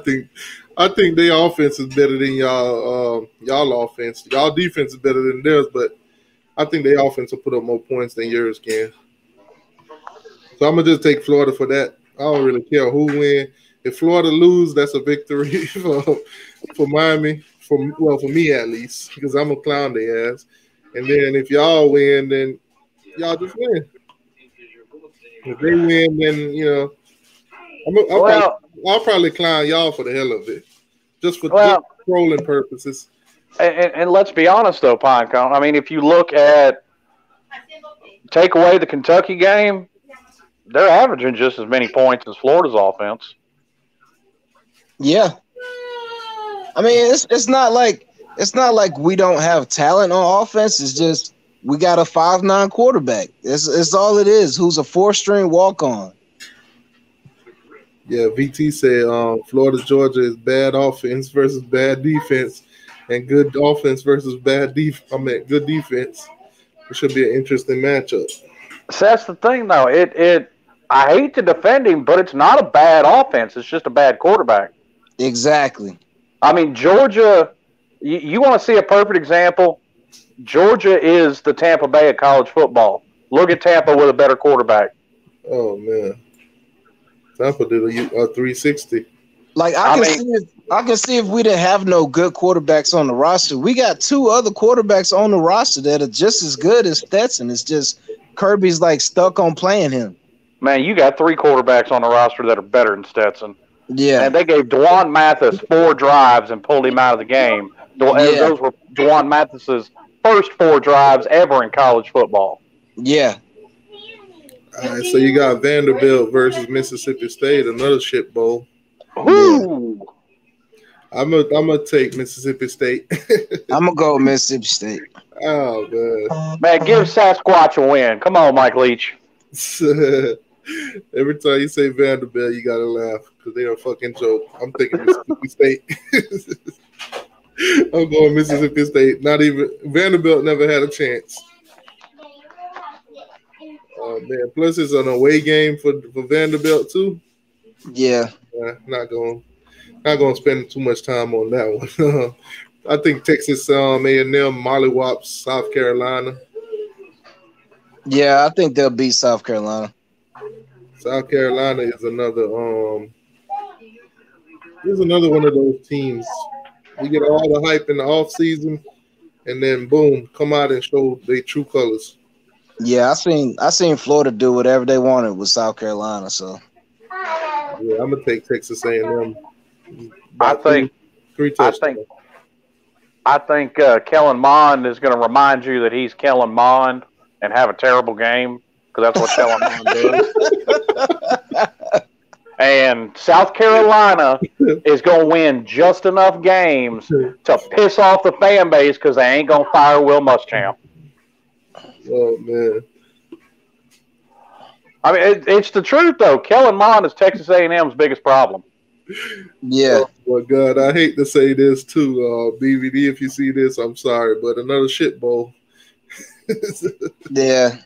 S1: it. I think their offense is better than y'all offense. Y'all defense is better than theirs, but I think their offense will put up more points than yours can. So I'm gonna just take Florida for that. I don't really care who wins. If Florida lose, that's a victory for Miami. For me at least, because I'm a clown their ass. And then if y'all win, then y'all just win. If they win, then I'll probably clown y'all for the hell of it, just for trolling purposes.
S4: And let's be honest though, Pinecone. I mean, if you look at take away the Kentucky game, they're averaging just as many points as Florida's offense.
S2: Yeah. I mean, it's not like we don't have talent on offense. It's just we got a 5'9" quarterback. It's all it is. Who's a 4-string walk-on.
S1: Yeah, VT said Florida Georgia is bad offense versus bad defense, and good offense versus good defense. It should be an interesting matchup.
S4: So that's the thing, though. I hate to defend him, but it's not a bad offense. It's just a bad quarterback.
S2: Exactly.
S4: I mean, Georgia, you want to see a perfect example? Georgia is the Tampa Bay of college football. Look at Tampa with a better quarterback.
S1: Oh, man. Tampa did a 360.
S2: Like, I can see if we didn't have no good quarterbacks on the roster. We got 2 other quarterbacks on the roster that are just as good as Stetson. It's just Kirby's, like, stuck on playing him.
S4: Man, you got 3 quarterbacks on the roster that are better than Stetson.
S2: Yeah.
S4: And they gave Dwan Mathis 4 drives and pulled him out of the game. Those were Dwan Mathis's first 4 drives ever in college football.
S2: Yeah.
S1: All right, so you got Vanderbilt versus Mississippi State, another shit bowl.
S4: Ooh.
S1: I'm gonna take Mississippi State.
S2: I'm gonna go with Mississippi State.
S1: Oh man.
S4: Man, give Sasquatch a win. Come on, Mike Leach.
S1: Every time you say Vanderbilt, you gotta laugh because they're a fucking joke. I'm thinking Mississippi State. I'm going Mississippi State. Not even Vanderbilt never had a chance. Oh man! Plus, it's an away game for Vanderbilt too.
S2: Yeah.
S1: Not going to spend too much time on that one. I think Texas A&M mollywops South Carolina.
S2: Yeah, I think they'll beat South Carolina.
S1: South Carolina is another one of those teams. We get all the hype in the offseason, and then boom, come out and show their true colors.
S2: Yeah, I seen Florida do whatever they wanted with South Carolina. So
S1: yeah, I'm gonna take Texas A&M.
S4: I think Kellen Mond is going to remind you that he's Kellen Mond and have a terrible game because that's what Kellen Mond does. And South Carolina is going to win just enough games to piss off the fan base because they ain't going to fire Will Muschamp.
S1: Oh, man.
S4: I mean, it's the truth, though. Kellen Mond is Texas A&M's biggest problem.
S2: Yeah.
S1: Oh, my God. I hate to say this, too. BVD, if you see this, I'm sorry, but another shit bowl.
S2: Yeah.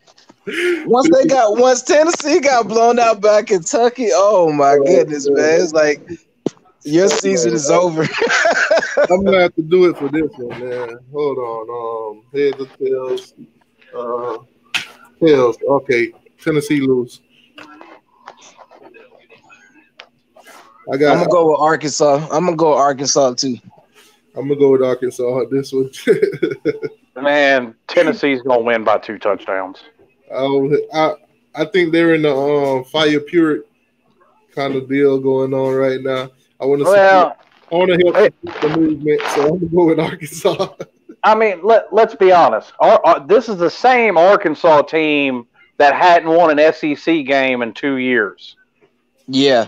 S2: Once Tennessee got blown out by Kentucky, oh, my goodness, man. It's like your season is over.
S1: I'm going to have to do it for this one, man. Hold on. Heads or tails? Tails. Okay. Tennessee lose. I'm
S2: gonna go with Arkansas. I'm gonna go with Arkansas too.
S1: I'm gonna go with Arkansas this one.
S4: Man, Tennessee's gonna win by 2 touchdowns.
S1: I think they're in the fire pure kind of deal going on right now. I want to help the movement, so I'm gonna go with Arkansas.
S4: I mean, let's be honest. This is the same Arkansas team that hadn't won an SEC game in 2 years.
S2: Yeah.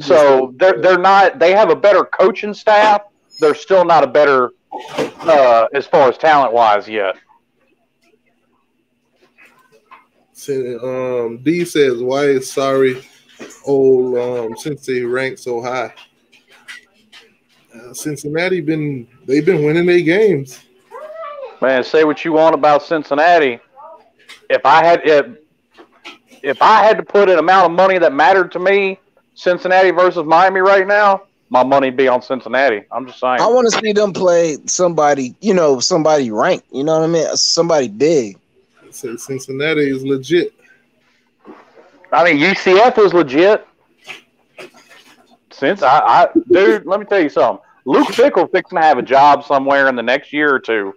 S4: So they're not. They have a better coaching staff. They're still not a better as far as talent wise yet.
S1: D says, "Why is sorry old Cincinnati ranked so high?" Cincinnati they've been winning their games.
S4: Man, say what you want about Cincinnati. if I had to put an amount of money that mattered to me, Cincinnati versus Miami right now, my money'd be on Cincinnati. I'm just saying.
S2: I want to see them play somebody, somebody ranked. You know what I mean? Somebody big.
S1: So Cincinnati is legit.
S4: I mean, UCF was legit. Dude, let me tell you something. Luke Fickle fixing to have a job somewhere in the next year or two.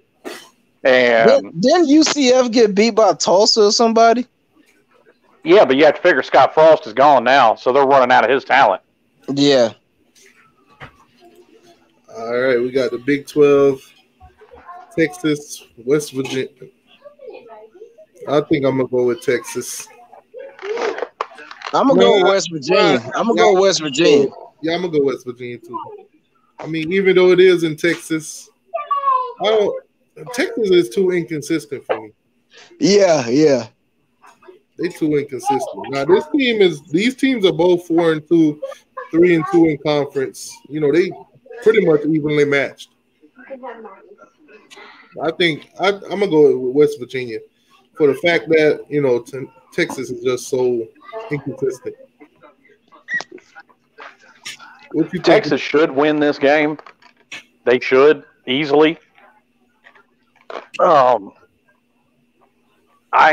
S4: And
S2: didn't UCF get beat by Tulsa or somebody?
S4: Yeah, but you have to figure Scott Frost is gone now, so they're running out of his talent.
S2: Yeah.
S1: All right, we got the Big 12, Texas, West Virginia. I think I'm gonna go with Texas.
S2: I'm gonna go with West Virginia. I'm gonna go with West Virginia.
S1: Yeah, I'm gonna go West Virginia too. I mean, even though it is in Texas, Texas is too inconsistent for me.
S2: Yeah.
S1: They too inconsistent. Now these teams are both 4-2, 3-2 in conference. They pretty much evenly matched. I think I'm gonna go with West Virginia for the fact that Texas is just so inconsistent.
S4: Texas should win this game. They should easily. I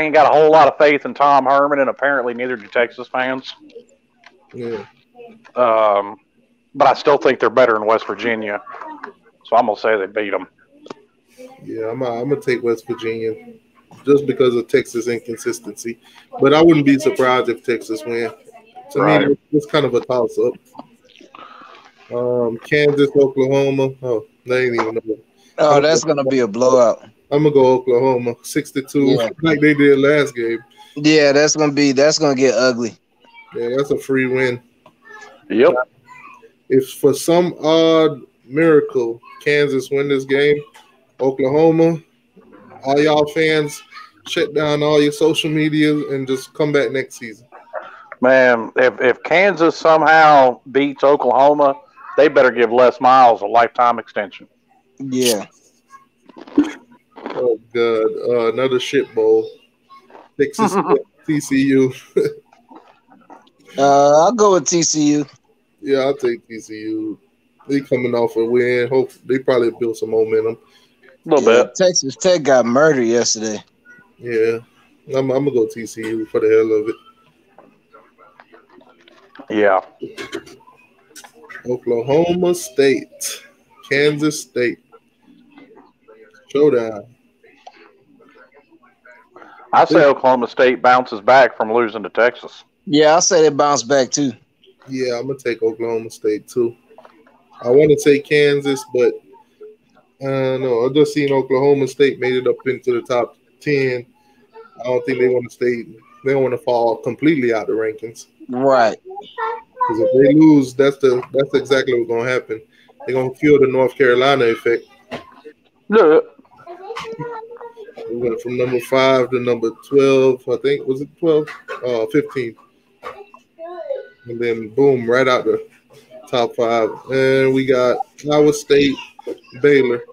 S4: ain't got a whole lot of faith in Tom Herman, and apparently neither do Texas fans.
S1: Yeah.
S4: But I still think they're better in West Virginia, so I'm gonna say they beat them.
S1: Yeah, I'm gonna take West Virginia just because of Texas inconsistency. But I wouldn't be surprised if Texas win. To me, it's kind of a toss-up. Kansas, Oklahoma. Oh, they ain't even know.
S2: Oh, that's gonna be a blowout.
S1: I'm gonna go Oklahoma, 6-2, like they did last game.
S2: Yeah, that's gonna get ugly.
S1: Yeah, that's a free win.
S4: Yep.
S1: If for some odd miracle Kansas win this game, Oklahoma, all y'all fans, shut down all your social media and just come back next season.
S4: Man, if Kansas somehow beats Oklahoma, they better give Les Miles a lifetime extension.
S2: Yeah.
S1: Oh God, another shit bowl. Texas TCU.
S2: I'll go with TCU.
S1: Yeah, I'll take TCU. They coming off a win. Hope they probably built some momentum.
S4: A little bit.
S2: Texas Tech got murdered yesterday.
S1: Yeah, I'm gonna go TCU for the hell of it.
S4: Yeah.
S1: Oklahoma State, Kansas State. Showdown.
S4: I say Oklahoma State bounces back from losing to Texas.
S2: Yeah, I'll say they bounce back too.
S1: Yeah, I'm going to take Oklahoma State too. I want to say Kansas, but I don't know. I've just seen Oklahoma State made it up into the top 10. I don't think they want to stay. They don't want to fall completely out of the rankings.
S2: Right.
S1: Because if they lose, that's exactly what's going to happen. They're going to feel the North Carolina effect.
S4: Yeah.
S1: We went from number 5 to number 12. I think, was it 12? 15. And then, boom, right out the top 5. And we got Iowa State, Baylor.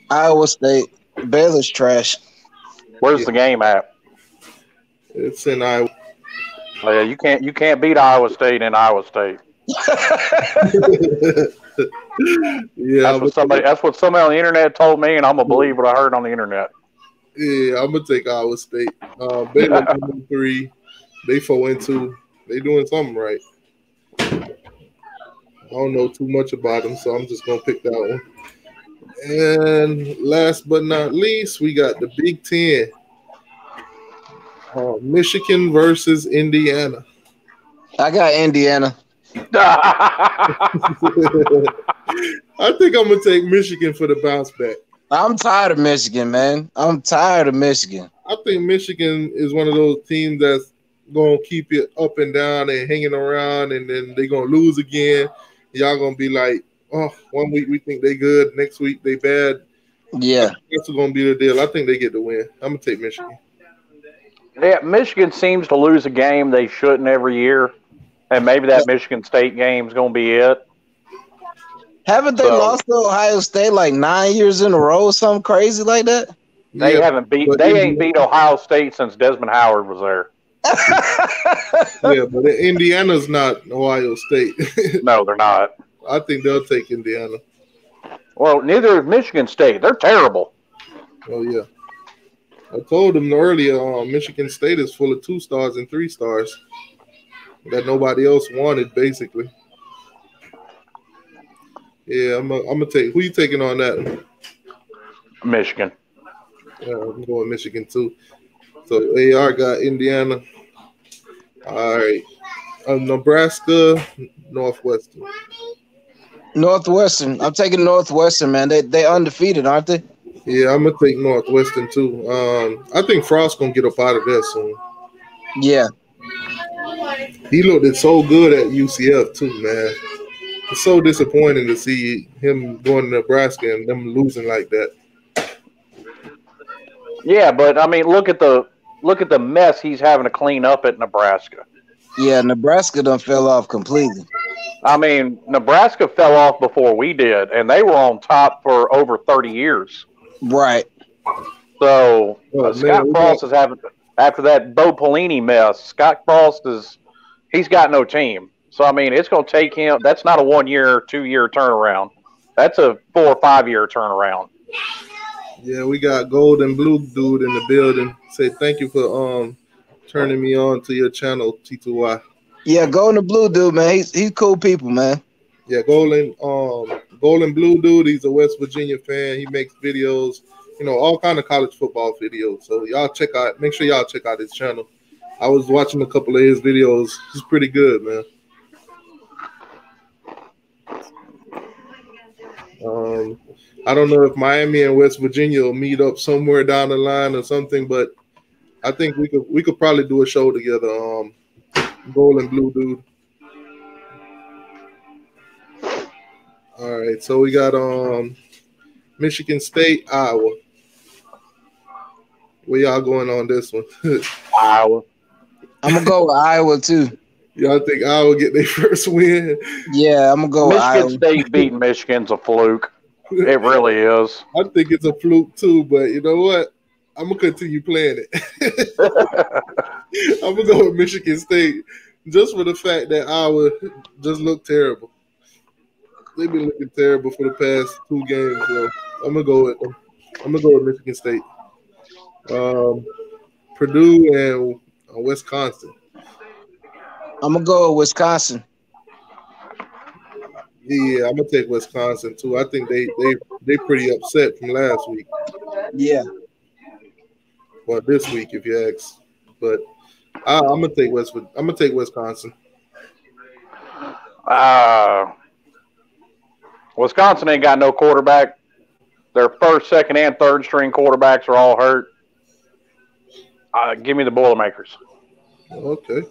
S2: Iowa State. Baylor's trash.
S4: Where's the game at?
S1: It's in Iowa.
S4: Oh, yeah, you can't beat Iowa State in Iowa State.
S1: Yeah,
S4: that's what somebody on the internet told me, and I'm gonna believe what I heard on the internet.
S1: Yeah, I'm gonna take Iowa State. Baylor 3, they 4-2. They doing something right. I don't know too much about them, so I'm just gonna pick that one. And last but not least, we got the Big Ten. Michigan versus Indiana.
S2: I got Indiana.
S1: I think I'm gonna take Michigan for the bounce back.
S2: I'm tired of Michigan, man. I'm tired of Michigan.
S1: I think Michigan is one of those teams that's gonna keep it up and down and hanging around, and then they're gonna lose again. Y'all gonna be like, oh, 1 week we think they good, next week they bad.
S2: Yeah,
S1: that's gonna be the deal. I think they get the win. I'm gonna take Michigan.
S4: Yeah, Michigan seems to lose a game they shouldn't every year, and maybe that Michigan State game's going to be it.
S2: Haven't they lost to Ohio State like 9 years in a row or something crazy like that?
S4: They ain't beat Ohio State since Desmond Howard was there.
S1: Yeah, but Indiana's not Ohio State.
S4: No, they're not.
S1: I think they'll take Indiana.
S4: Well, neither is Michigan State. They're terrible.
S1: Oh yeah, I told them earlier. Michigan State is full of 2 stars and 3 stars that nobody else wanted, basically. Yeah, I'm gonna take. Who you taking on that?
S4: Michigan.
S1: Yeah, I'm going Michigan too. So AR got Indiana. All right, Nebraska, Northwestern.
S2: Northwestern. I'm taking Northwestern, man. They undefeated, aren't they?
S1: Yeah, I'm gonna take Northwestern too. I think Frost gonna get up out of there soon.
S2: Yeah.
S1: He looked so good at UCF too, man. It's so disappointing to see him going to Nebraska and them losing like that.
S4: Yeah, but I mean, look at the mess he's having to clean up at Nebraska.
S2: Yeah, Nebraska done fell off completely.
S4: I mean, Nebraska fell off before we did, and they were on top for over 30 years.
S2: Right.
S4: So Scott Frost is having, after that Bo Pelini mess, Scott Frost he's got no team. So, I mean, it's going to take him. That's not a 1 year, 2 year turnaround. That's a 4 or 5 year turnaround.
S1: Yeah, we got Gold and Blue Dude in the building. Say thank you for turning me on to your channel, T2Y.
S2: Yeah, Gold and Blue Dude, man. He's cool people, man.
S1: Yeah, Gold and Blue Dude. He's a West Virginia fan. He makes videos, all kind of college football videos. So y'all make sure y'all check out his channel. I was watching a couple of his videos. He's pretty good, man. I don't know if Miami and West Virginia will meet up somewhere down the line or something, but I think we could probably do a show together. Gold and Blue Dude. All right, so we got Michigan State, Iowa. Where y'all going on this one?
S4: Iowa.
S2: I'm gonna go with Iowa too.
S1: Y'all think Iowa get their first win?
S2: Yeah, I'm gonna go with Iowa.
S4: Michigan State beating Michigan's a fluke. It really is.
S1: I think it's a fluke too, but you know what? I'm gonna continue playing it. I'm gonna go with Michigan State just for the fact that Iowa just looked terrible. They've been looking terrible for the past 2 games. So I'm gonna go with them. I'm gonna go with Michigan State. Purdue and Wisconsin.
S2: I'm gonna go with Wisconsin.
S1: Yeah, I'm gonna take Wisconsin too. I think they pretty upset from last week.
S2: Yeah.
S1: Well, this week, if you ask. But I'm gonna take Wisconsin.
S4: Wisconsin ain't got no quarterback. Their first, second, and third string quarterbacks are all hurt. Give me the Boilermakers.
S1: Okay.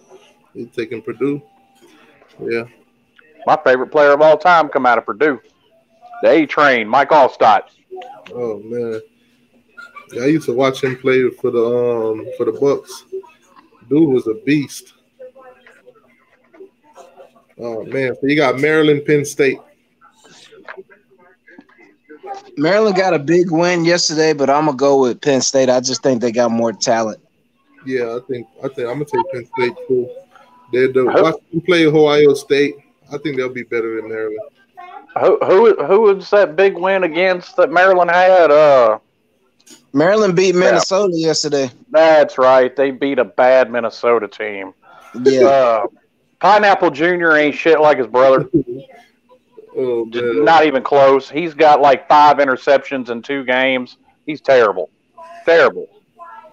S1: You're taking Purdue. Yeah.
S4: My favorite player of all time come out of Purdue. The A-Train, Mike Allstott.
S1: Oh man. Yeah, I used to watch him play for the Bucks. Dude was a beast. Oh man. So you got Maryland, Penn State.
S2: Maryland got a big win yesterday, but I'm gonna go with Penn State. I just think they got more talent.
S1: Yeah, I think I'm gonna take Penn State too. Watch them play Ohio State. I think they'll be better than Maryland.
S4: Who was that big win against that Maryland had?
S2: Maryland beat Minnesota yesterday.
S4: That's right. They beat a bad Minnesota team.
S2: Yeah.
S4: Pineapple Jr. ain't shit like his brother.
S1: Oh, man.
S4: Not even close. He's got like 5 interceptions in 2 games. He's terrible. Terrible.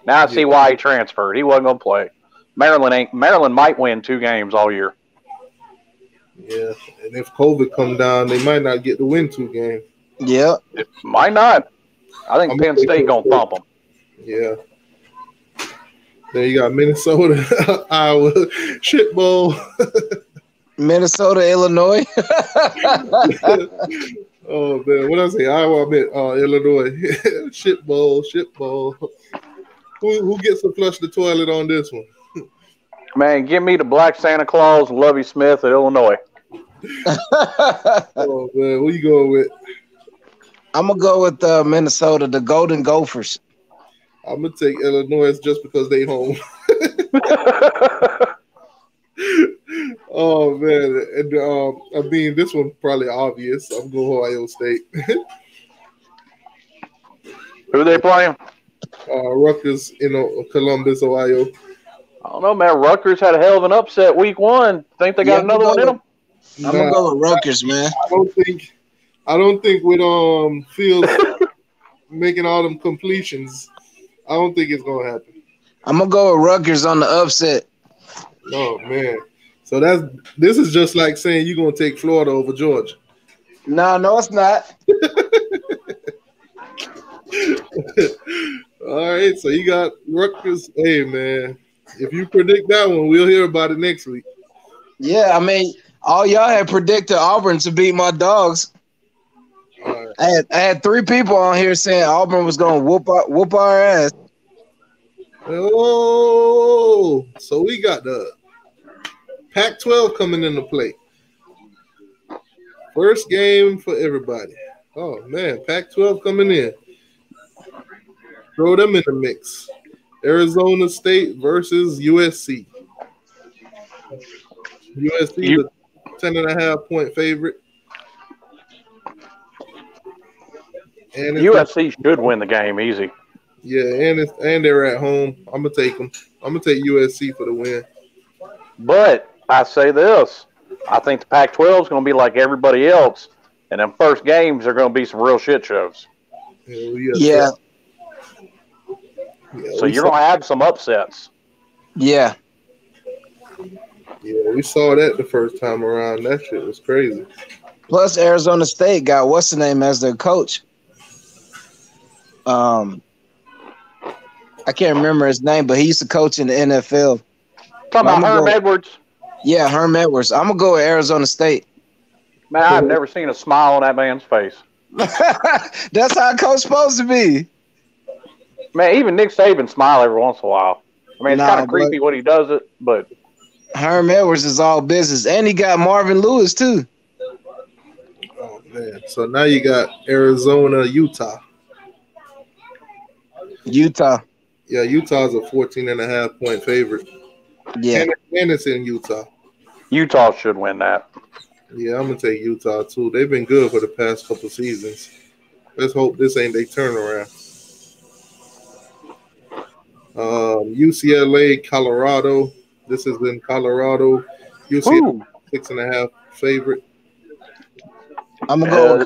S4: Now I see why he transferred. He wasn't going to play. Maryland might win 2 games all year.
S1: Yeah, and if COVID come down, they might not get to win 2 games.
S2: Yeah.
S4: It might not. I think Penn State going to thump them.
S1: Yeah. Then you got Minnesota, Iowa, shit bowl.
S2: Minnesota, Illinois.
S1: Oh man, what did I say? Iowa, I meant Illinois. Shit bowl. Who gets to flush the toilet on this one?
S4: Man, give me the Black Santa Claus, Lovey Smith at Illinois.
S1: Oh man, who you going with?
S2: I'm gonna go with Minnesota, the Golden Gophers.
S1: I'm gonna take Illinois just because they home. Oh man, and I mean this one's probably obvious. I'm going Ohio State.
S4: Who are they playing?
S1: Rutgers in Columbus, Ohio.
S4: I don't know, man. Rutgers had a hell of an upset week one. Think they got another one in them?
S2: I'm gonna go with Rutgers, man.
S1: I don't think with Fields making all them completions, I don't think it's gonna happen.
S2: I'm gonna go with Rutgers on the upset.
S1: Oh man. So this is just like saying you're gonna take Florida over Georgia.
S2: No, it's not.
S1: All right, so you got Rutgers. Hey man, if you predict that one, we'll hear about it next week.
S2: Yeah, I mean, all y'all had predicted Auburn to beat my dogs. Right. I had 3 people on here saying Auburn was gonna whoop our ass.
S1: Oh, so we got the Pac-12 coming into play. First game for everybody. Oh man, Pac-12 coming in. Throw them in the mix. Arizona State versus USC. USC the 10.5 point favorite. And
S4: USC should win the game easy.
S1: Yeah, and they're at home. I'm gonna take them. I'm gonna take USC for the win.
S4: But I say this: I think the Pac-12 is going to be like everybody else, and them first games are going to be some real shit shows.
S2: Yeah.
S4: So you're going to have some upsets.
S2: Yeah.
S1: Yeah, we saw that the first time around. That shit was crazy.
S2: Plus, Arizona State got what's the name as their coach. I can't remember his name, but he used to coach in the NFL.
S4: Talking about Herm Edwards.
S2: Yeah, Herm Edwards. I'm gonna go with Arizona State.
S4: Man, I've never seen a smile on that man's face.
S2: That's how a coach supposed to be.
S4: Man, even Nick Saban smile every once in a while. I mean, it's kind of creepy when he does it, but
S2: Herm Edwards is all business, and he got Marvin Lewis too.
S1: Oh man! So now you got Arizona, Utah. Yeah, Utah's a 14.5 point favorite.
S2: Yeah,
S1: and it's in Utah.
S4: Utah should win that.
S1: Yeah, I'm gonna take Utah too. They've been good for the past couple seasons. Let's hope this ain't their turnaround. UCLA, Colorado. This is in Colorado. UCLA 6.5 favorite.
S2: I'm gonna go with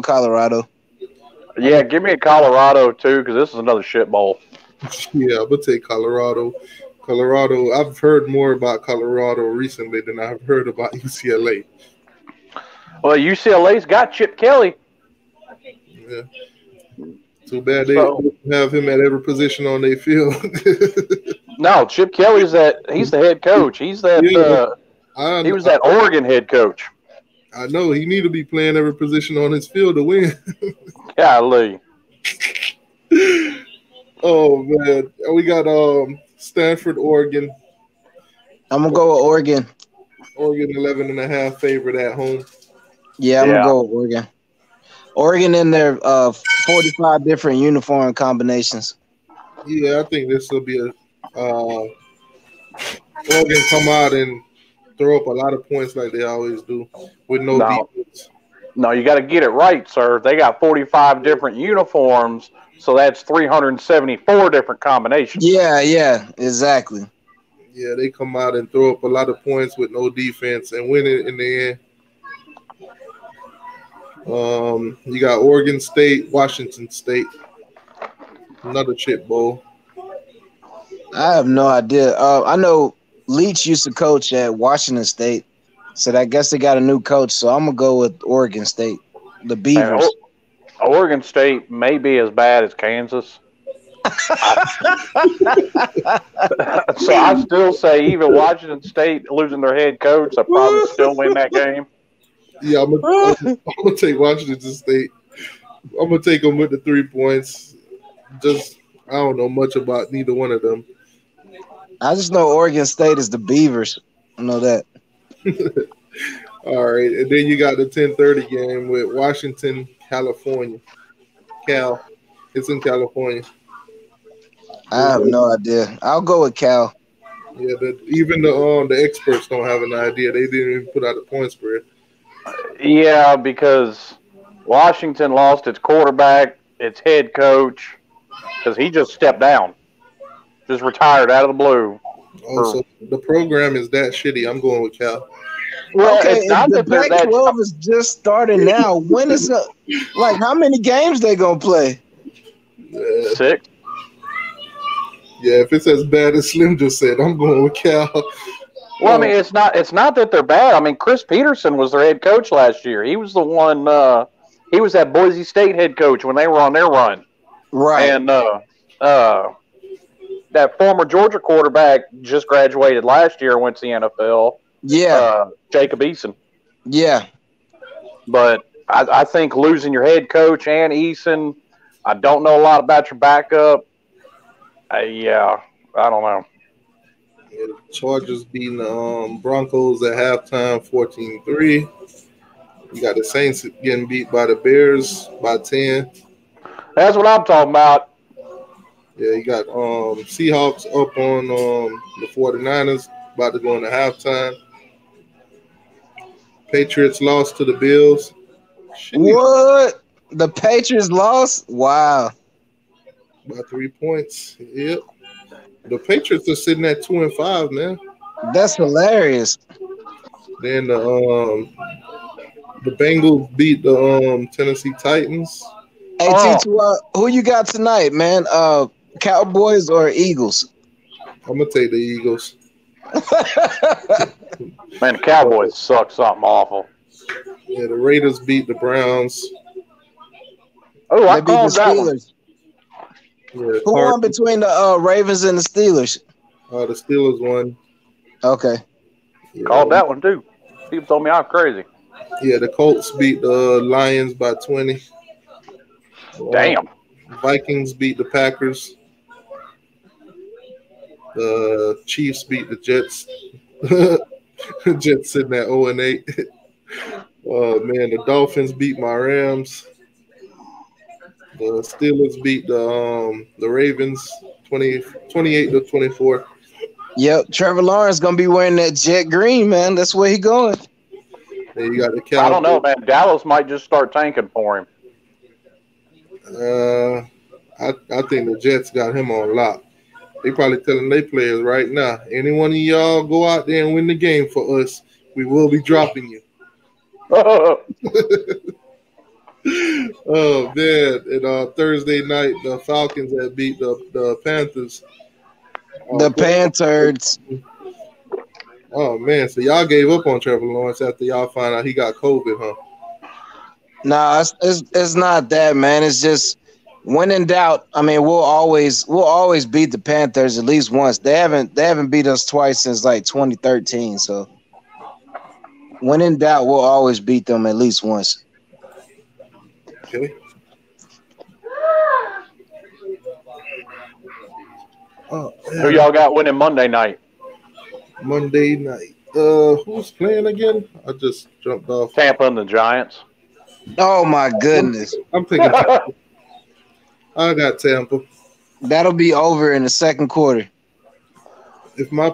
S2: Colorado.
S4: Yeah, give me a Colorado too, because this is another shit bowl.
S1: Yeah, I'm gonna take Colorado. Colorado. I've heard more about Colorado recently than I've heard about UCLA.
S4: Well, UCLA's got Chip Kelly.
S1: Yeah. Too bad they don't have him at every position on their field.
S4: No, Chip Kelly's he's the head coach. He's that he was that Oregon head coach.
S1: I know he need to be playing every position on his field to win.
S4: Golly.
S1: Oh man. We got Stanford, Oregon.
S2: I'm gonna go with Oregon.
S1: Oregon 11.5 favorite at home.
S2: Yeah, I'm gonna go with Oregon. Oregon in their 45 different uniform combinations.
S1: Yeah, I think this will be a Oregon come out and throw up a lot of points like they always do with no defense.
S4: No, you got to get it right, sir. They got 45 different uniforms, so that's 374 different combinations.
S2: Yeah, exactly.
S1: Yeah, they come out and throw up a lot of points with no defense and win it in the end. You got Oregon State, Washington State, another chip bowl.
S2: I have no idea. I know Leach used to coach at Washington State, so I guess they got a new coach. So I'm gonna go with Oregon State, the Beavers.
S4: Oregon State may be as bad as Kansas. So I still say even Washington State losing their head coach, I probably still win that game.
S1: Yeah, I'm gonna take Washington State. I'm gonna take them with the 3 points. Just I don't know much about neither one of them.
S2: I just know Oregon State is the Beavers. I know that.
S1: All right, and then you got the 10:30 game with Washington, California. It's in California.
S2: I have no idea. I'll go with Cal.
S1: Yeah, even the experts don't have an idea. They didn't even put out a point spread.
S4: Yeah, because Washington lost its quarterback, its head coach, because he just stepped down, just retired out of the blue.
S1: So the program is that shitty. I'm going with Cal.
S4: Well,
S2: Okay,
S4: it's not
S2: the
S4: that they're that.
S2: Pac-12 is just starting now. When is how many games they gonna play?
S4: 6.
S1: Yeah, if it's as bad as Slim just said, I'm going with Cal.
S4: Well, I mean, it's not that they're bad. I mean, Chris Peterson was their head coach last year. He was the one. He was that Boise State head coach when they were on their run.
S2: Right.
S4: And that former Georgia quarterback just graduated last year and went to the NFL.
S2: Yeah.
S4: Jacob Eason.
S2: Yeah.
S4: But I think losing your head coach and Eason, I don't know a lot about your backup. Yeah, I don't know.
S1: Yeah, the Chargers beating the Broncos at halftime 14-3. You got the Saints getting beat by the Bears by 10.
S4: That's what I'm talking about.
S1: Yeah, you got Seahawks up on the 49ers, about to go into halftime. Patriots lost to the Bills.
S2: Jeez. What? The Patriots lost? Wow.
S1: By 3 points. Yep. The Patriots are sitting at 2-5, man.
S2: That's hilarious.
S1: Then the Bengals beat the Tennessee Titans.
S2: Hey, T2Y, who you got tonight, man? Cowboys or Eagles?
S1: I'm gonna take the Eagles.
S4: Man, the Cowboys suck something awful.
S1: Yeah, the Raiders beat the Browns.
S4: Oh, I called that one.
S1: Yeah,
S2: who won between the Ravens and the Steelers?
S1: The Steelers won.
S2: Okay.
S1: Yeah.
S4: Called that one too. People told me I'm crazy.
S1: Yeah, the Colts beat the Lions by 20.
S4: Damn.
S1: Vikings beat the Packers. The Chiefs beat the Jets. Jets sitting at 0-8. Oh man, the Dolphins beat my Rams. The Steelers beat the Ravens 28-24.
S2: Yep, Trevor Lawrence gonna be wearing that jet green, man. That's where he going.
S1: Then you got the Cowboys.
S4: I don't know, man. Dallas might just start tanking for him.
S1: I think the Jets got him on lock. They probably telling their players right now, any one of y'all go out there and win the game for us, we will be dropping you. Oh man! And Thursday night, the Falcons had beat the Panthers.
S2: The Panthers.
S1: Oh man! So y'all gave up on Trevor Lawrence after y'all find out he got COVID, huh?
S2: Nah, it's not that, man. It's just when in doubt. I mean, we'll always beat the Panthers at least once. They haven't beat us twice since like 2013. So when in doubt, we'll always beat them at least once.
S1: Okay.
S4: Who y'all got winning Monday night?
S1: Monday night. Who's playing again? I just jumped off.
S4: Tampa and the Giants.
S2: Oh my goodness!
S1: I'm thinking. I got Tampa.
S2: That'll be over in the second quarter.
S1: If my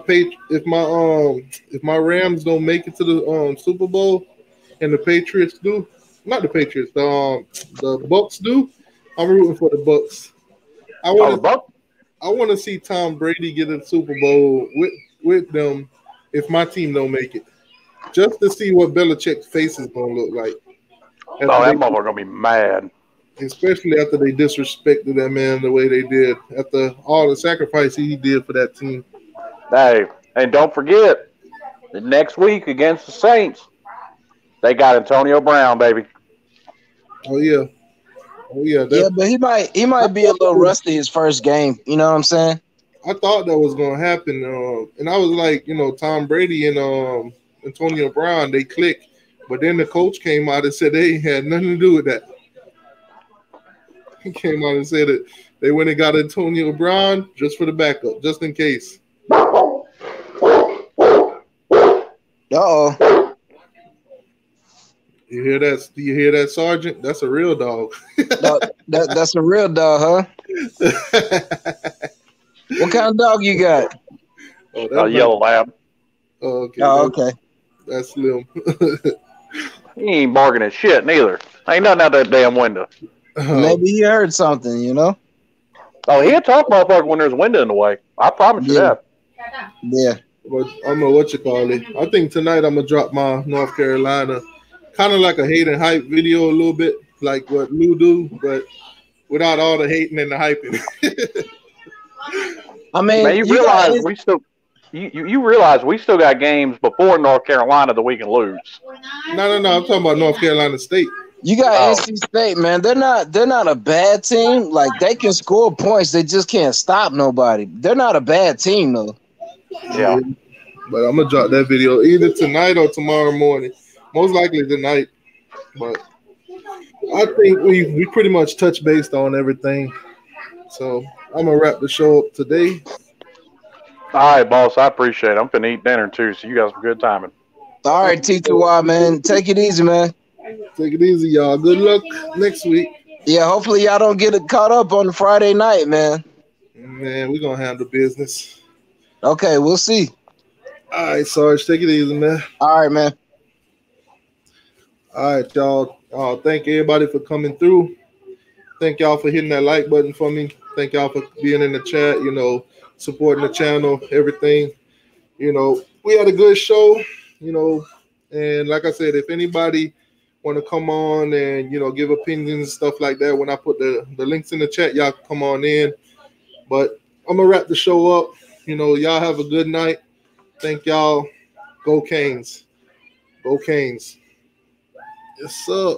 S1: Rams don't make it to the Super Bowl, and the Patriots do, not the Patriots, the Bucks do, I'm rooting for the Bucks. I want to see Tom Brady get a Super Bowl with them if my team don't make it, just to see what Belichick's face is gonna look like.
S4: That motherfucker gonna be mad.
S1: Especially after they disrespected that man the way they did, after all the sacrifice he did for that team.
S4: Hey, and don't forget, the next week against the Saints, they got Antonio Brown, baby.
S1: Oh yeah.
S2: Yeah, but he might be a little rusty his first game. You know what I'm saying?
S1: I thought that was gonna happen, and I was like, Tom Brady and Antonio Brown, they click, but then the coach came out and said they had nothing to do with that. He came out and said that they went and got Antonio Brown just for the backup, just in case.
S2: Uh-oh.
S1: You hear that? Do you hear that, Sergeant? That's a real dog.
S2: That's a real dog, huh? What kind of dog you got?
S1: Oh,
S4: A yellow lab.
S1: Oh, okay.
S2: Oh, okay.
S1: That's Slim.
S4: He ain't bargaining shit neither. Ain't nothing out that damn window.
S2: Maybe he heard something, you know?
S4: Oh, he'll talk motherfucker when there's a window in the way. I promise you that.
S2: Yeah.
S1: But I'm gonna I think tonight I'm gonna drop my North Carolina, kind of like a hate and hype video a little bit, like what Lou do, but without all the hating and the hyping.
S2: I mean,
S4: Man, you realize we still got games before North Carolina that we can lose.
S1: No. I'm talking about North Carolina State.
S2: You got NC State, man. They're not a bad team. Like, they can score points. They just can't stop nobody. They're not a bad team, though.
S4: Yeah.
S1: But I'm gonna drop that video either tonight or tomorrow morning. Most likely tonight. But I think we pretty much touched based on everything. So I'm gonna wrap the show up today.
S4: All right, boss. I appreciate it. I'm finna eat dinner too, so you got some good timing.
S2: All right, T2Y, man. Take it easy, man.
S1: Take it easy, y'all. Good luck next week.
S2: Yeah, hopefully y'all don't get caught up on the Friday night, man.
S1: Man, we're gonna handle business.
S2: Okay, we'll see.
S1: All right, Sarge, take it easy, man.
S2: All right, man.
S1: All right, y'all. Thank everybody for coming through. Thank y'all for hitting that like button for me. Thank y'all for being in the chat, supporting the channel, everything. We had a good show, and like I said, if anybody want to come on and, give opinions and stuff like that, when I put the links in the chat, y'all come on in. But I'm going to wrap the show up. Y'all have a good night. Thank y'all. Go Canes. Go Canes. Yes, sir.